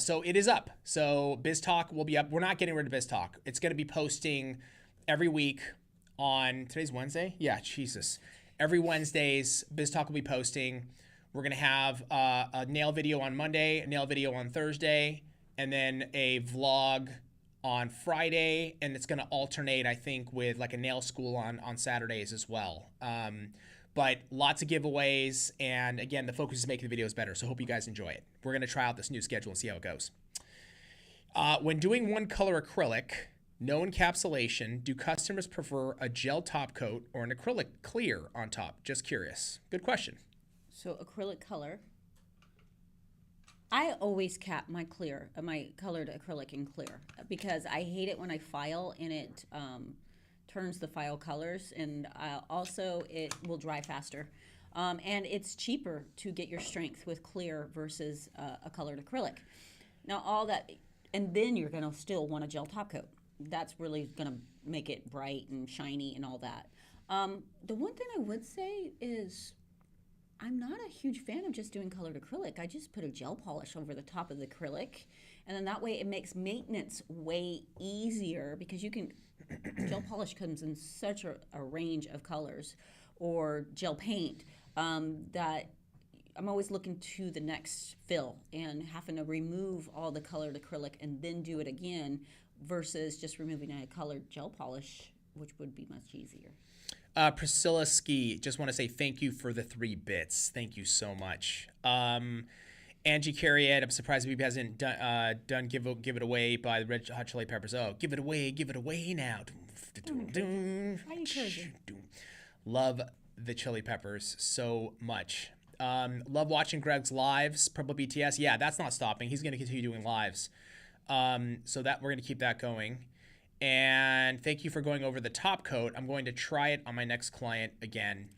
so it is up. So Biz Talk will be up. We're not getting rid of Biz Talk. It's gonna be posting every week on today's Wednesday. Yeah, Jesus. Every Wednesdays, Biz Talk will be posting. We're going to have a nail video on Monday, a nail video on Thursday, and then a vlog on Friday. And it's going to alternate, I think, with like a nail school on Saturdays as well. But lots of giveaways. And again, the focus is making the videos better. So hope you guys enjoy it. We're going to try out this new schedule and see how it goes. When doing one color acrylic, no encapsulation, do customers prefer a gel top coat or an acrylic clear on top? Just curious. Good question. So acrylic color. I always cap my clear, my colored acrylic in clear, because I hate it when I file and it turns the file colors, and also it will dry faster. And it's cheaper to get your strength with clear versus a colored acrylic. Now all that, and then you're gonna still want a gel top coat. That's really gonna make it bright and shiny and all that. The one thing I would say is, I'm not a huge fan of just doing colored acrylic. I just put a gel polish over the top of the acrylic, and then that way it makes maintenance way easier, because you can, gel polish comes in such a range of colors, or gel paint, that I'm always looking to the next fill and having to remove all the colored acrylic and then do it again, versus just removing a colored gel polish, which would be much easier. Priscilla Ski, just want to say thank you for the 3 bits. Thank you so much. Angie Carriette, I'm surprised Weeb hasn't done give It Away by the Red Hot Chili Peppers. Oh, give it away now. Love the Chili Peppers so much. Love watching Greg's lives. Purple BTS, yeah, that's not stopping. He's going to continue doing lives. So that we're going to keep that going. And thank you for going over the top coat. I'm going to try it on my next client again.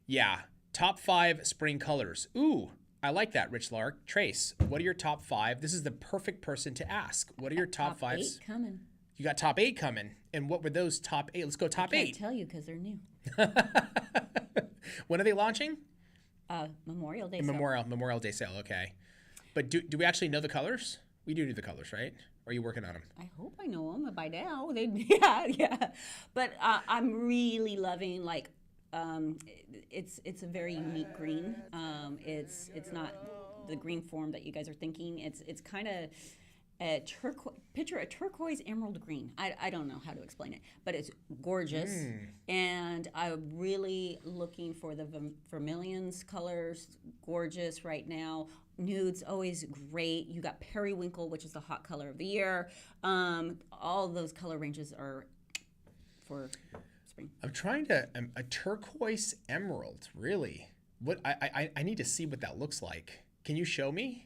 Yeah, top 5 spring colors. Ooh, I like that, Rich Lark. Trace, what are your top 5? This is the perfect person to ask. What are your top 5? 8 coming. You got top 8 coming. And what were those top 8? Let's go top 8. I can't tell you because they're new. When are they launching? Memorial Day. Memorial Day sale, okay. But do we actually know the colors? We do the colors, right? Or are you working on them? I hope I know them by now. Yeah. But I'm really loving, like, it's a very unique green. It's not the green form that you guys are thinking. It's kind of a turquoise emerald green. I don't know how to explain it, but it's gorgeous. And I'm really looking for the vermilions colors. Gorgeous right now. Nudes, always great. You got periwinkle, which is the hot color of the year. All those color ranges are for spring. I'm trying to a turquoise emerald. Really? What? I need to see what that looks like. Can you show me?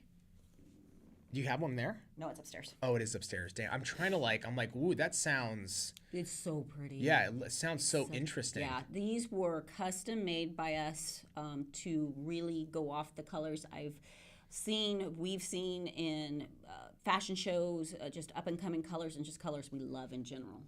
Do you have one there? No, it's upstairs. Oh, it is upstairs. Damn. I'm trying to I'm like, ooh, that sounds. It's so pretty. Yeah, it sounds so interesting. Yeah, these were custom made by us to really go off the colors we've seen in fashion shows, just up and coming colors and just colors we love in general.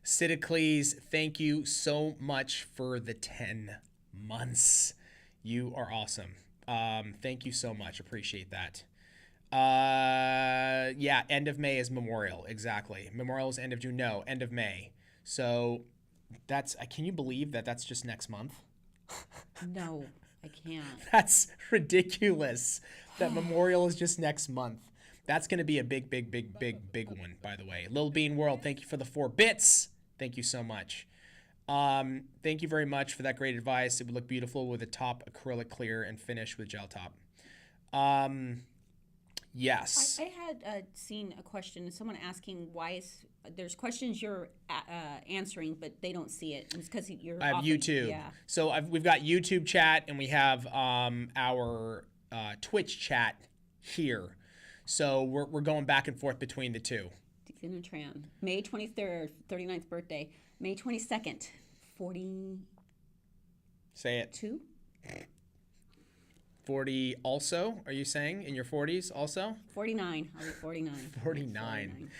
Sidicles, thank you so much for the 10 months. You are awesome. Thank you so much. Appreciate that. Yeah, end of May is Memorial. Exactly. Memorial is end of June. No, end of May. So that's, can you believe that that's just next month? No, I can't. That's ridiculous. That Memorial is just next month. That's going to be a big one, by the way. Lil Bean World, thank you for the 4 bits. Thank you so much. Thank you very much for that great advice. It would look beautiful with a top acrylic clear and finish with gel top. Yes. I had seen a question, someone asking why there's questions you're answering, but they don't see it. It's because you're I have YouTube. Yeah. So we've got YouTube chat and we have our Twitch chat here. So we're going back and forth between the two. Deacon and Tran. May 23rd, 39th birthday. May 22nd, 40. Say it. 2? 40 also? Are you saying in your 40s also? 49. I'll be 49. 49.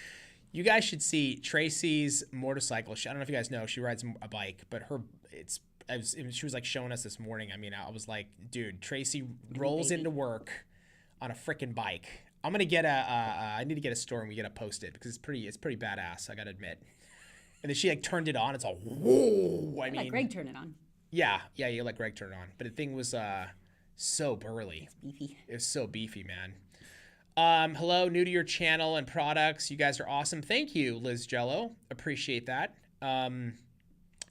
You guys should see Tracy's motorcycle. I don't know if you guys know, she rides a bike, but she was like showing us this morning. I mean, I was like, dude, Tracy rolls into work on a freaking bike. I'm gonna get I need to get a store and we gotta post it because it's pretty badass. I gotta admit. And then she turned it on. It's all whoa. I mean, let Greg turn it on. Yeah, you let Greg turn it on. But the thing was, So burly. It's beefy. It's so beefy, man. Hello, new to your channel and products. You guys are awesome. Thank you, Liz Jello. Appreciate that.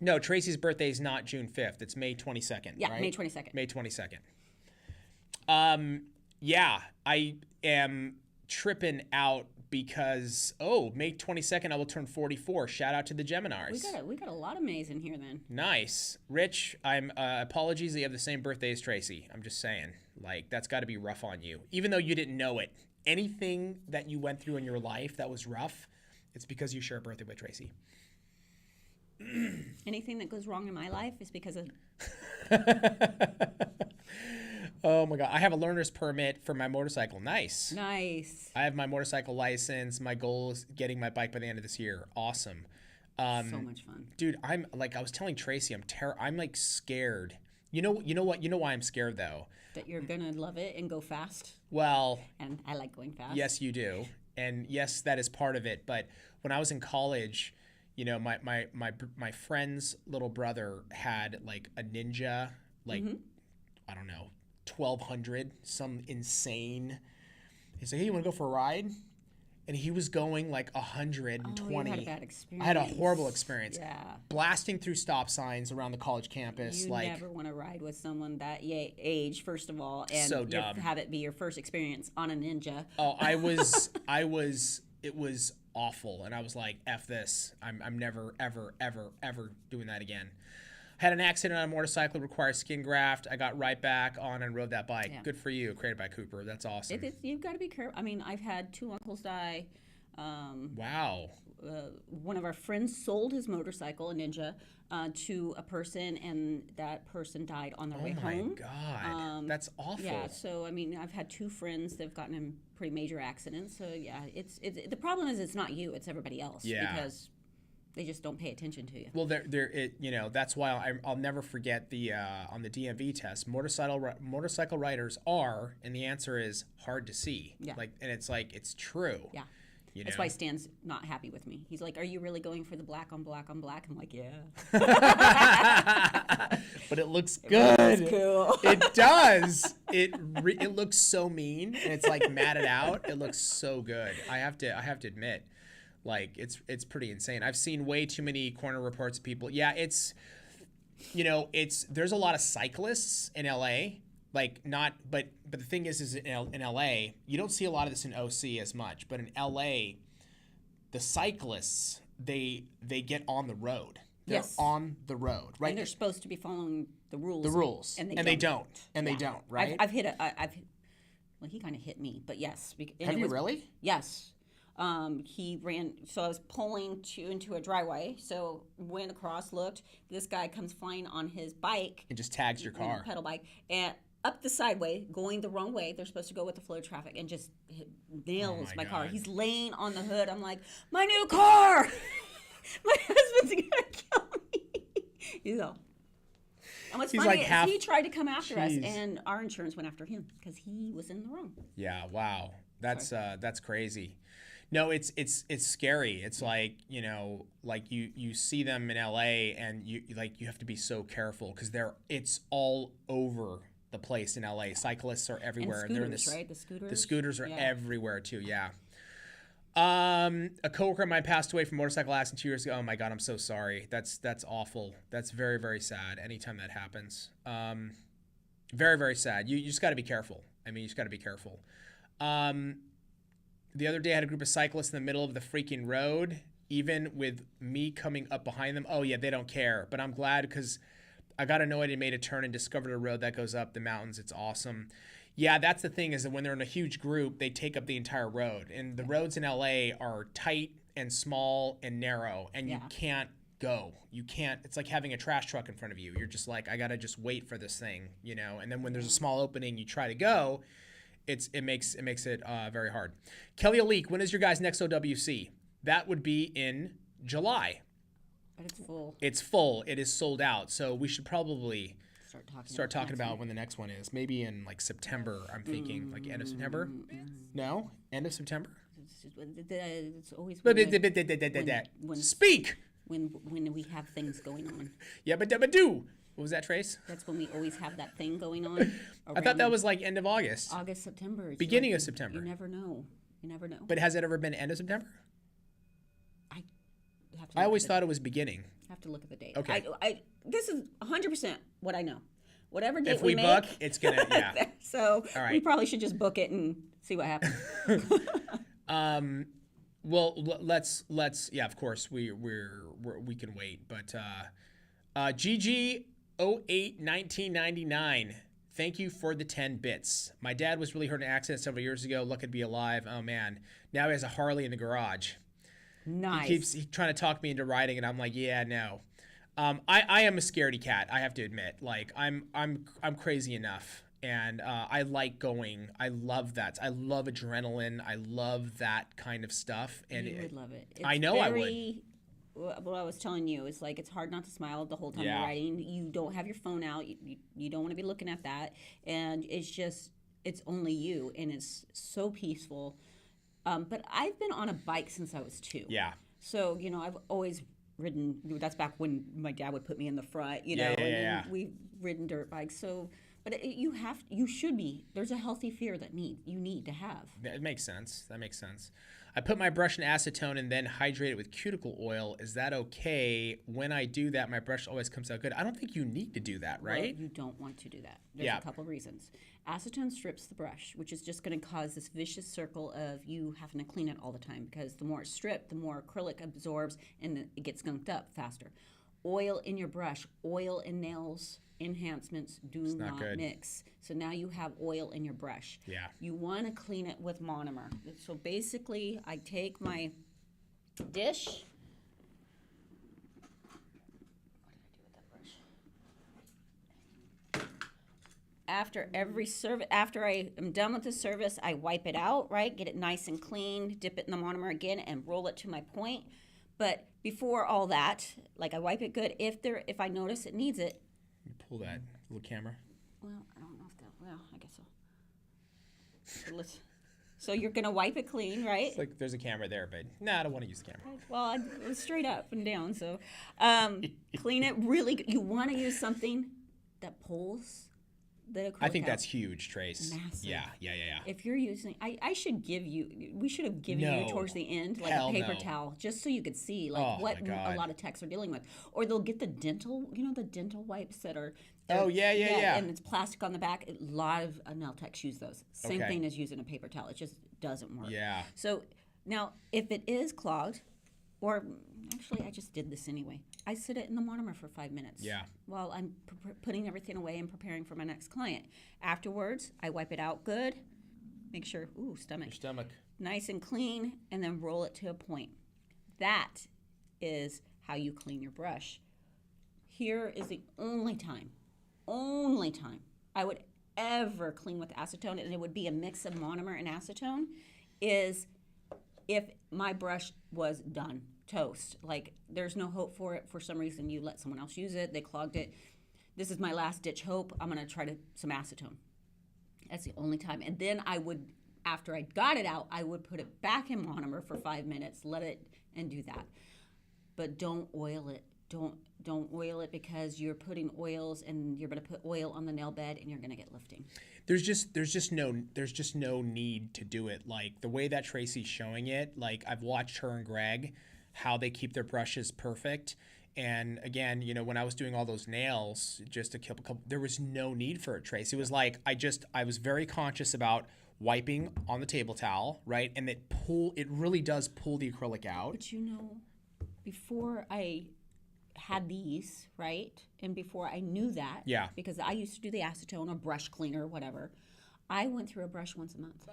No, Tracy's birthday is not June 5th. It's May 22nd, Yeah, right? May 22nd. May 22nd. Yeah, I am tripping out because, May 22nd, I will turn 44. Shout out to the Geminis. We got a lot of Mays in here then. Nice. Rich, I'm apologies that you have the same birthday as Tracy. I'm just saying, like, that's got to be rough on you. Even though you didn't know it. Anything that you went through in your life that was rough, it's because you share a birthday with Tracy. Anything that goes wrong in my life is because of... Oh my God. I have a learner's permit for my motorcycle. Nice. Nice. I have my motorcycle license. My goal is getting my bike by the end of this year. Awesome. So much fun. Dude, I'm like, I was telling Tracy, I'm like scared. You know what? You know why I'm scared though? That you're going to love it and go fast. Well, And I like going fast. yes, you do. And yes, that is part of it. But when I was in college, you know, my friend's little brother had like a Ninja, like, I don't know, 1200, some insane. He's like, hey, you want to go for a ride? And he was going like 120. Oh, you had a bad experience. I had a horrible experience. Yeah. Blasting through stop signs around the college campus. You like, never want to ride with someone that age, first of all, and So dumb. have it be your first experience on a Ninja. oh, it was awful. And I was like, F this. I'm never, ever, ever, ever doing that again. Had an accident on a motorcycle, required skin graft. I got right back on and rode that bike. Yeah. Good for you. Created by Cooper. That's awesome. You've got to be careful. I mean, I've had 2 uncles die. Wow. One of our friends sold his motorcycle, a Ninja, to a person, and that person died on their way Oh my home. God. That's awful. Yeah, so I mean, I've had 2 friends that have gotten in pretty major accidents. So yeah, it's the problem is it's not you, it's everybody else. Yeah. Because they just don't pay attention to you. Well, that's why I'll never forget the on the DMV test. Motorcycle riders are, and the answer is hard to see. Yeah. Like, and it's like it's true. Yeah. You That's know? why Stan's not happy with me. He's like, "Are you really going for the black on black on black?" I'm like, "Yeah." But it looks good. It's cool. It does. It looks so mean, and it's like matted out. It looks so good. I have to admit, like it's pretty insane. I've seen way too many corner reports of people. Yeah, there's a lot of cyclists in LA. Like but the thing is in LA, you don't see a lot of this in OC as much, but in LA, the cyclists, they get on the road. They're Yes. on the road, right? And they're supposed to be following the rules. The rules. And they don't. don't. They Yeah. don't, right? Well, he kind of hit me, but yes. Have you really? Yes. He ran, so I was pulling into a driveway, so went across, looked. This guy comes flying on his bike. It just tags your car. Pedal bike. And up the sideway, going the wrong way. They're supposed to go with the flow of traffic, and just nails Oh my my car. God. He's laying on the hood. I'm like, my new car! My husband's gonna kill me. You know. And what's He's funny like is half- he tried to come after us, Jeez. and our insurance went after him because he was in the wrong. Yeah, wow. That's crazy. No, it's scary. It's like, like you see them in LA and you have to be so careful because it's all over the place in LA. Cyclists are everywhere. And they're in scooters, right? The scooters. The scooters are Yeah. everywhere too, yeah. A coworker of mine passed away from a motorcycle accident 2 years ago. Oh my God, I'm so sorry. That's awful. That's very, very sad anytime that happens. Very, very sad. You just got to be careful. I mean, you just got to be careful. The other day I had a group of cyclists in the middle of the freaking road, even with me coming up behind them. Oh yeah, they don't care. But I'm glad because I got annoyed and made a turn and discovered a road that goes up the mountains. It's awesome. Yeah, that's the thing is that when they're in a huge group, they take up the entire road. And the roads in LA are tight and small and narrow, and you can't go. You can't. It's like having a trash truck in front of you. You're just like, I gotta just wait for this thing, And then when there's a small opening, you try to go. It makes it very hard. Kelly Aleek, when is your guys' next OWC? That would be in July. But it's full. It's full. It is sold out. So we should probably Start talking about when the next one is. Maybe in like September. I'm thinking like end of September. No, end of September. It's always Speak. when we have things going on. Yeah, but do. What was that, Trace? That's when we always have that thing going on. I thought that was like end of August. August, September. It's Beginning like of September. You never know. You never know. But has it ever been end of September? I have to. I always thought it was beginning. Have to look at the date. Okay. This is 100% what I know. Whatever date If we make, book, it's gonna yeah. So All right. we probably should just book it and see what happens. Well, let's yeah, of course we can wait, but GG 08 1999. Thank you for the 10 bits. My dad was really hurt in an accident several years ago. Lucky to be alive. Oh man, now he has a Harley in the garage. Nice. He's trying to talk me into riding, and I'm like, yeah, no. I am a scaredy cat. I have to admit. Like I'm crazy enough. And I like going. I love that. I love adrenaline. I love that kind of stuff. And You would love it. It's I know I would. What I was telling you is like it's hard not to smile the whole time Yeah. you're writing. You don't have your phone out. You don't want to be looking at that. And it's only you. And it's so peaceful. But I've been on a bike since I was 2. Yeah. So, I've always ridden. That's back when my dad would put me in the front, Yeah, and then yeah. we've ridden dirt bikes. So, but you should be. There's a healthy fear that you need to have. That makes sense. That makes sense. I put my brush in acetone and then hydrate it with cuticle oil. Is that okay? When I do that, my brush always comes out good. I don't think you need to do that, right? Well, you don't want to do that. There's Yeah. a couple reasons. Acetone strips the brush, which is just going to cause this vicious circle of you having to clean it all the time because the more it's stripped, the more acrylic absorbs and it gets skunked up faster. Oil in your brush, oil and nails enhancements do not not good. mix. So now you have oil in your brush. Yeah. You want to clean it with monomer. So basically, I take my dish. After every service, after I am done with the service, I wipe it out, right? Get it nice and clean, dip it in the monomer again, and roll it to my point. But before all that, like I wipe it good. If I notice it needs it, Pull that little camera. well, I don't know if that. Well, I guess so. So you're gonna wipe it clean, right? It's like there's a camera there, but no, I don't want to use the camera. Well, it was straight up and down. So clean it really good. You want to use something that pulls the acrylic I think out. that's huge, Trace. Massive. Yeah. If you're using, I should give you. We should have given you No. towards the end like Hell a paper no. towel, just so you could see like Oh, what my God. a lot of techs are dealing with. Or they'll get the dental, the dental wipes that are. Oh, yeah. And it's plastic on the back. A lot of nail techs use those. Same Okay. thing as using a paper towel. It just doesn't work. Yeah. So now, if it is clogged, or actually, I just did this anyway. I sit it in the monomer for 5 minutes. Yeah. While I'm putting everything away and preparing for my next client. Afterwards, I wipe it out good. Make sure, stomach. Your stomach. Nice and clean, and then roll it to a point. That is how you clean your brush. Here is the only time I would ever clean with acetone, and it would be a mix of monomer and acetone, is if my brush was done, toast. Like there's no hope for it. For some reason, you let someone else use it. They clogged it. This is my last ditch hope. I'm gonna try some acetone. That's the only time. And then I would, after I got it out, I would put it back in monomer for 5 minutes, let it, and do that. But don't oil it. Don't oil it because you're putting oils and you're going to put oil on the nail bed and you're going to get lifting. There's just no need to do it. Like the way that Tracy's showing it, like I've watched her and Greg, how they keep their brushes perfect. And again, when I was doing all those nails, just a couple, there was no need for it, Trace. It was like I was very conscious about wiping on the table towel, right? And it really does pull the acrylic out. But before I had these, right? And before I knew that, Yeah. because I used to do the acetone or brush cleaner or whatever, I went through a brush once a month.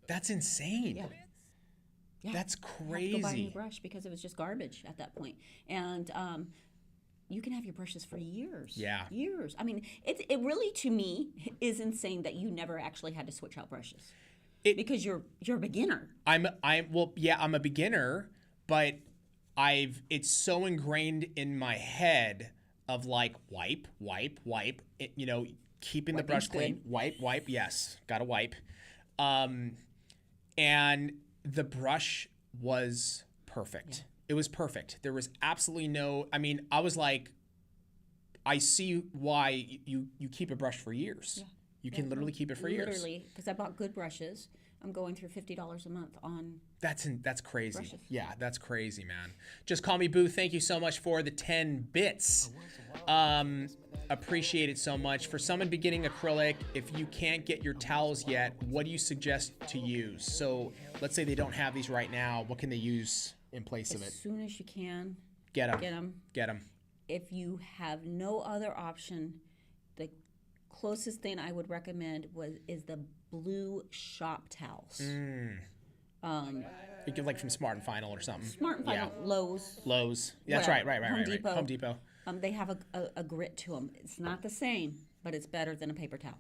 That's insane. Yeah. That's I have to go buy a new crazy. brush because it was just garbage at that point. And you can have your brushes for years. Yeah. Years. I mean, it really, to me, is insane that you never actually had to switch out brushes. Because you're a beginner. I'm a beginner, but it's so ingrained in my head of like wipe, keeping the brush clean, wipe, yes, gotta wipe. And the brush was perfect. Yeah. It was perfect. There was absolutely no, I mean, I was like, I see why you keep a brush for years. Yeah. You can literally keep it for years. Literally, because I bought good brushes. I'm going through $50 a month on. That's crazy. Brushes. Yeah, that's crazy, man. Just call me Boo. Thank you so much for the 10 bits. Appreciate it so much. For someone beginning acrylic, if you can't get your towels yet, what do you suggest to use? So let's say they don't have these right now. What can they use in place of it? As soon as you can, Get them. get them. Get them. If you have no other option, the closest thing I would recommend is the blue shop towels. You get like from Smart and Final or something. Smart and Final, Lowe's. Lowe's. Yeah, that's Whatever. right. Home Depot. Home Depot. They have a grit to them. It's not the same, but it's better than a paper towel.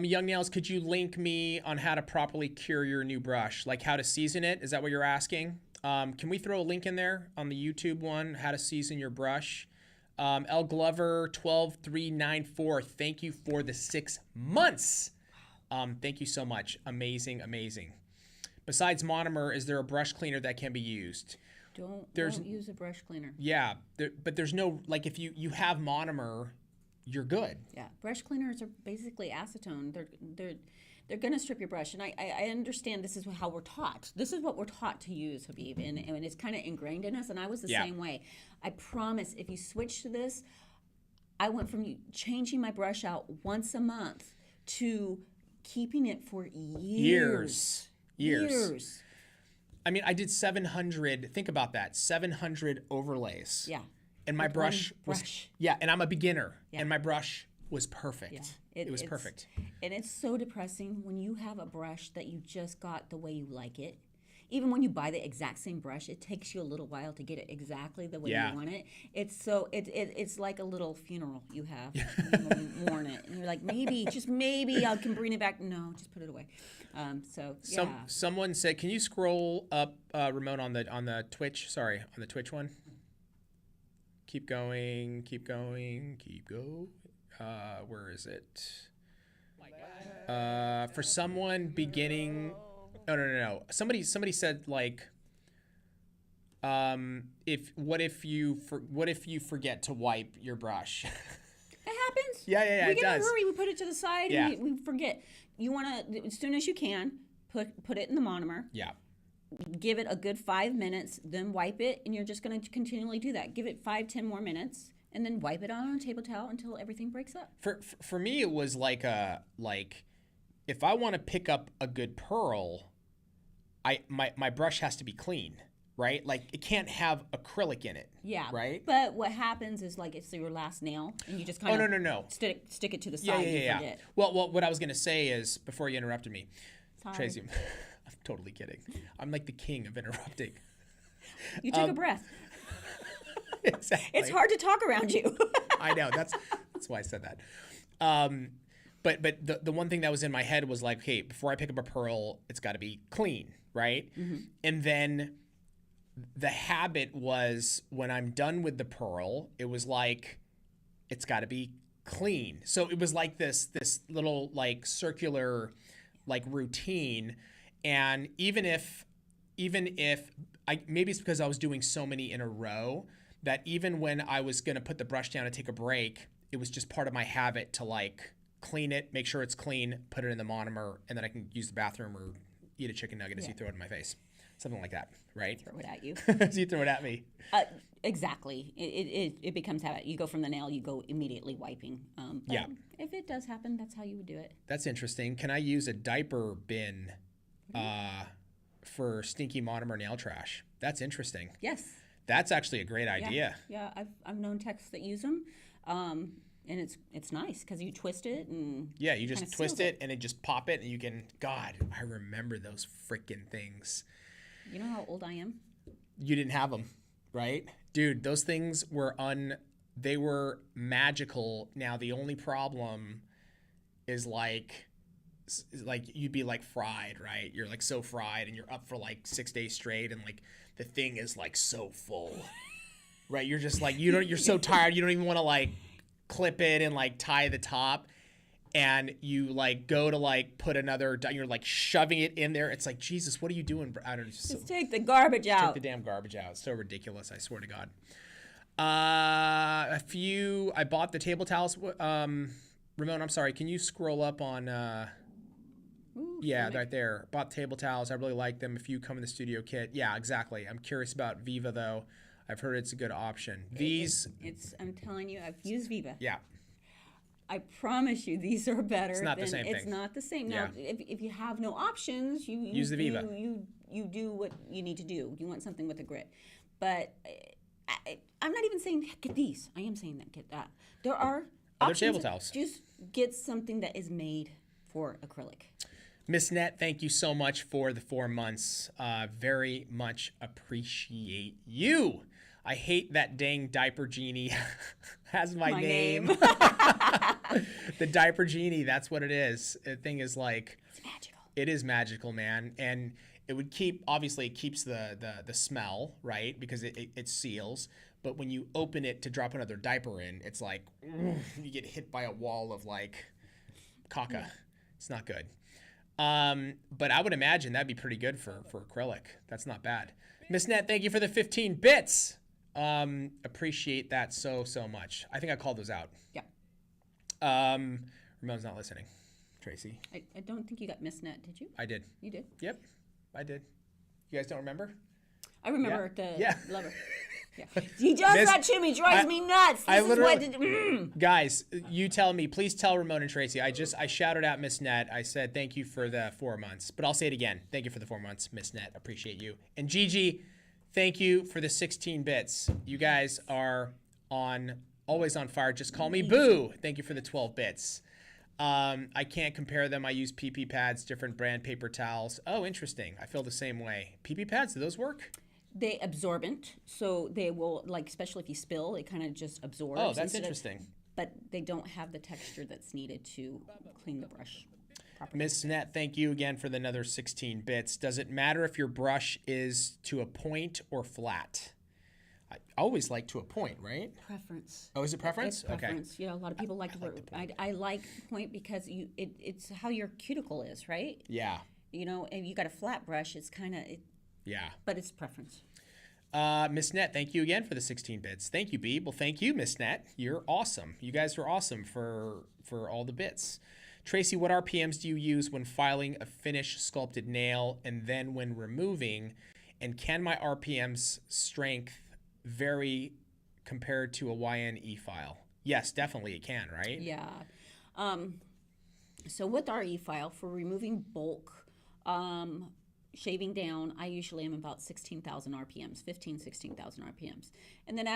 Young Nails, could you link me on how to properly cure your new brush? Like how to season it? Is that what you're asking? Can we throw a link in there on the YouTube one, how to season your brush? L Glover 12394, thank you for the 6 months. Thank you so much. Amazing. Besides monomer, is there a brush cleaner that can be used? Don't use a brush cleaner. Yeah, but there's no, like if you have monomer, you're good. Yeah, brush cleaners are basically acetone. They're going to strip your brush, and I understand this is how we're taught. This is what we're taught to use, Habib, and it's kind of ingrained in us, and I was the same way. I promise, if you switch to this, I went from changing my brush out once a month to keeping it for years. I mean, I did 700, think about that, 700 overlays. Yeah. And my brush was, and I'm a beginner, and my brush was perfect. Yeah. It was perfect. And it's so depressing when you have a brush that you just got the way you like it. Even when you buy the exact same brush, it takes you a little while to get it exactly the way you want it. It's like a little funeral you have. You mourn it, and you're like, just maybe I can bring it back. No, just put it away. Someone said, can you scroll up, Ramon, on the Twitch? Sorry, on the Twitch one. Keep going. Where is it? For someone beginning, no. Somebody said like, what if you forget to wipe your brush? It happens. Yeah, we it get does. in a hurry. We put it to the side and we forget. You want to, as soon as you can, put it in the monomer. Yeah. Give it a good 5 minutes, then wipe it, and you're just going to continually do that. Give it 5-10 more minutes, and then wipe it on a table towel until everything breaks up. For me, it was like if I want to pick up a good pearl, my brush has to be clean, right? Like it can't have acrylic in it. Yeah. Right. But what happens is like it's your last nail, and you just kind of no. stick it to the side. And forget. Well, what I was gonna say is before you interrupted me, Sorry. Tracy. I'm totally kidding. I'm like the king of interrupting. You took a breath. Exactly. It's hard to talk around you. I know. That's why I said that. But the one thing that was in my head was like, hey, before I pick up a pearl, it's got to be clean, right? Mm-hmm. And then the habit was when I'm done with the pearl, it was like it's got to be clean. So it was like this little like circular like routine. And even if maybe it's because I was doing so many in a row that even when I was going to put the brush down and take a break, it was just part of my habit to like clean it, make sure it's clean, put it in the monomer, and then I can use the bathroom or eat a chicken nugget as you throw it in my face. Something like that, right? Throw it at you. As you throw it at me. Exactly. It becomes habit. You go from the nail, you go immediately wiping. But if it does happen, that's how you would do it. That's interesting. Can I use a diaper bin for stinky monomer nail trash? That's interesting. Yes. That's actually a great idea. Yeah, I've known techs that use them, and it's nice because you twist it and you just twist it and then just pop it and you can. God, I remember those freaking things. You know how old I am? You didn't have them, right, dude? Those things were they were magical. Now the only problem is like you'd be like fried, right? You're like so fried and you're up for like 6 days straight and like the thing is like so full, right? You're just like, you're so tired. You don't even want to like clip it and like tie the top, and you like go to like put another, you're like shoving it in there. It's like, Jesus, what are you doing? I don't know. Just take the garbage out. Take the damn garbage out. It's so ridiculous. I swear to God. A few. I bought the table towels. Ramon, I'm sorry. Can you scroll up on? Ooh, Yeah, stomach. right there. Bought table towels. I really like them. A few come in the studio kit. Yeah, exactly. I'm curious about Viva though. I've heard it's a good option. These. It's I'm telling you, I've used Viva. Yeah. I promise you, these are better. It's not the than, same It's thing. not the same. Yeah. Now, if you have no options, you Use the Viva. You do what you need to do. You want something with a grit, but I'm not even saying get these. I am saying that get that. There are Other options. table towels. Just get something that is made for acrylic. Miss Net, thank you so much for the 4 months. Very much appreciate you. I hate that dang diaper genie has my name. The diaper genie, that's what it is. The thing is like, It's magical. it is magical, man. And it would keep, obviously it keeps the smell, right? Because it seals. But when you open it to drop another diaper in, it's like, you get hit by a wall of like caca. It's not good. But I would imagine that'd be pretty good for acrylic. That's not bad. Miss Net, thank you for the 15 bits. Appreciate that so much. I think I called those out. Yeah. Ramon's not listening. Tracy. I don't think you got misnet, did you? I did. You did. Yep, I did. You guys don't remember? I remember the Yeah. lover. Yeah. He does Miss- that to me. Drives me nuts. I This is what. literally- Guys, you tell me. Please tell Ramon and Tracy. I shouted out Miss Net. I said thank you for the 4 months. But I'll say it again. Thank you for the 4 months, Miss Net. Appreciate you. And Gigi, thank you for the 16 bits. You guys are always on fire. Just call me Boo. Thank you for the 12 bits. I can't compare them. I use PP pads, different brand paper towels. Oh, interesting. I feel the same way. PP pads, do those work? They absorbent, so they will, like, especially if you spill, it kind of just absorbs. Oh, that's instead of- interesting. but they don't have the texture that's needed to clean the brush properly. Miss Net, thank you again for the another 16 bits. Does it matter if your brush is to a point or flat? I always like to a point, right? Preference. Oh, is it preference? It's preference. You know, a lot of people like to. I like point because it's how your cuticle is, right? Yeah. You know, and you got a flat brush. It's kind of, Yeah. but it's preference. Miss Net, thank you again for the 16 bits. Thank you, Beeb. Well, thank you, Miss Net. You're awesome. You guys are awesome for all the bits. Tracy, what RPMs do you use when filing a finished sculpted nail and then when removing? And can my RPM's strength vary compared to a YN file? Yes, definitely it can, right? Yeah. So with our e-file for removing bulk, shaving down, I usually am about 16,000 RPMs, 16,000 RPMs. And then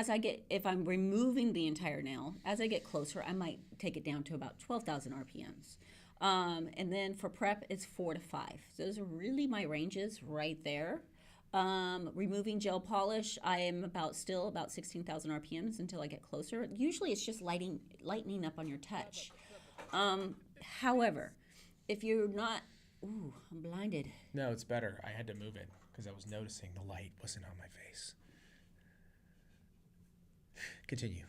if I'm removing the entire nail, as I get closer, I might take it down to about 12,000 RPMs. And then for prep, it's 4 to 5. So those are really my ranges right there. Removing gel polish, I am still about 16,000 RPMs until I get closer. Usually it's just lightening up on your touch. However, if you're not, ooh, I'm blinded. No, it's better. I had to move it because I was noticing the light wasn't on my face. Continue.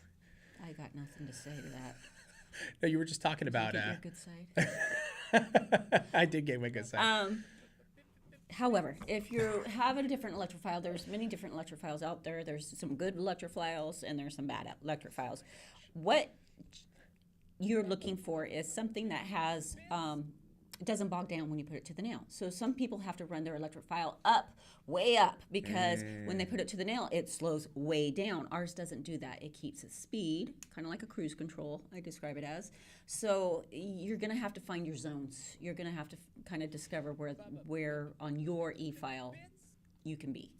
I got nothing to say to that. No, you were just talking about. Did you get your good side? I did get my good side. However, if you have a different electrophiles, there's many different electrophiles out there. There's some good electrophiles and there's some bad electrophiles. What you're looking for is something that has it doesn't bog down when you put it to the nail. So some people have to run their electrophile way up, because when they put it to the nail, it slows way down. Ours doesn't do that. It keeps its speed, kind of like a cruise control, I describe it as. So you're going to have to find your zones. You're going to have to kind of discover where on your e-file you can be.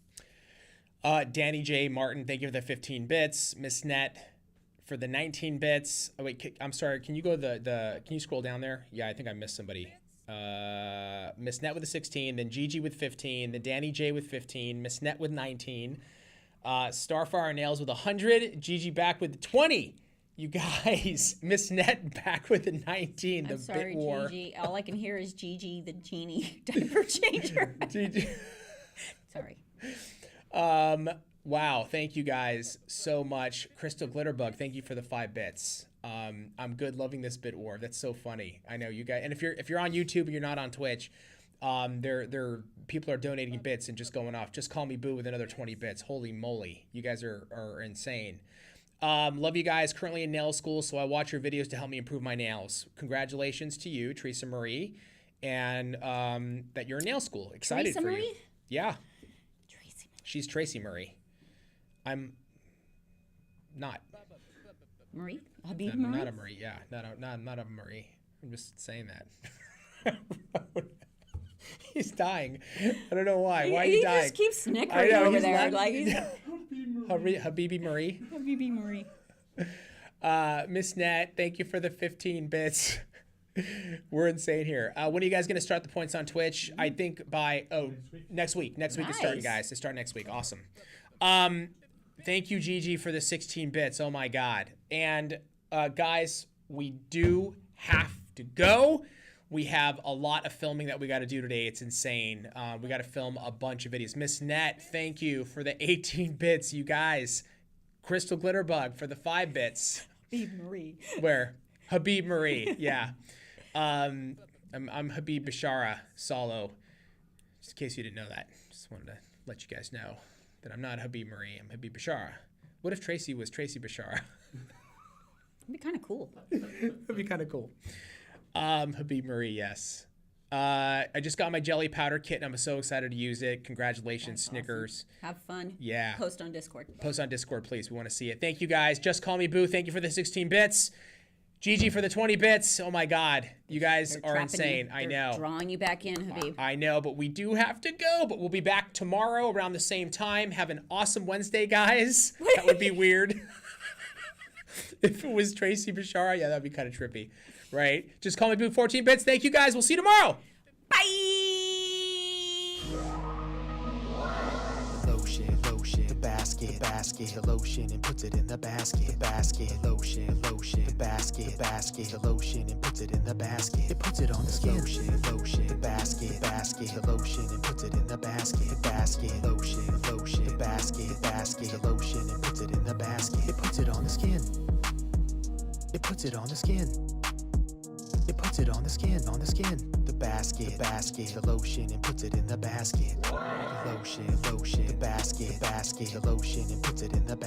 Danny J. Martin, thank you for the 15 bits. Miss Net for the 19 bits. Oh, wait, I'm sorry. Can you go can you scroll down there? Yeah, I think I missed somebody. Miss Net with a 16, then Gigi with 15, then Danny J with 15, Miss Net with 19, Starfire Nails with 100, Gigi back with 20. You guys, Miss Net back with the 19. I'm sorry, bit war. Gigi. All I can hear is Gigi, the genie diaper changer. Gigi. Sorry. Wow, thank you guys so much. Crystal Glitterbug, thank you for the 5 bits. I'm good, loving this bit war. That's so funny. I know you guys, and if you're on YouTube and you're not on Twitch, They're people are donating bits and just going off. Just call me Boo with another 20 bits. Holy moly, you guys are insane. Love you guys. Currently in nail school, so I watch your videos to help me improve my nails. Congratulations to you, Teresa Marie, and that you're in nail school. Excited Teresa for Marie? you. Yeah, Tracy. she's Tracy Marie. I'm not. Marie? Habib Not, Marie? not a Marie. Yeah, not a Marie. I'm just saying that. He's dying. I don't know why. Why are you he dying? just keeps I snickering know, over he's there. not- Like he's Habibi Marie. Habibi Marie. Miss Nat, thank you for the 15 bits. We're insane here. When are you guys going to start the points on Twitch? I think by next week. Next week is starting, Nice. guys. They start next week. Awesome. Thank you, Gigi, for the 16 bits. Oh my God. And guys, we do have to go. We have a lot of filming that we got to do today. It's insane. We got to film a bunch of videos. Miss Net, thank you for the 18 bits, you guys. Crystal Glitterbug for the 5 bits. Habib Marie. Where? Habib Marie, yeah. I'm Habib Bashara Salo. Just in case you didn't know that. Just wanted to let you guys know that I'm not Habib Marie. I'm Habib Bashara. What if Tracy was Tracy Bashara? It'd be kind of cool. That'd be kind of cool. Habib Marie, yes. I just got my jelly powder kit and I'm so excited to use it. Congratulations, That's Snickers. awesome. Have fun. Yeah. Post on Discord. Post on Discord, please. We want to see it. Thank you, guys. Just call me Boo. Thank you for the 16 bits. Gigi for the 20 bits. Oh my God. You guys They're are trapping insane. you. I They're know. Drawing you back in, Habib. I know, but we do have to go. But we'll be back tomorrow around the same time. Have an awesome Wednesday, guys. That would be weird. If it was Tracy Bashara, yeah, that'd be kind of trippy. Right? Just call me Boo 14 bits. Thank you, guys. We'll see you tomorrow. Lotion, lotion, the basket, the lotion, and puts it in the basket, lotion, lotion, the basket, the lotion, and puts it in the basket. It puts it on the skin. Lotion, the basket, the lotion, and puts it in the basket, lotion, lotion, the basket, the lotion, and puts it in the basket. It puts it on the skin. It puts it on the skin. It puts it on the skin, The basket, the lotion, and puts it in the basket. Lotion, lotion, the basket, the lotion, and puts it in the basket.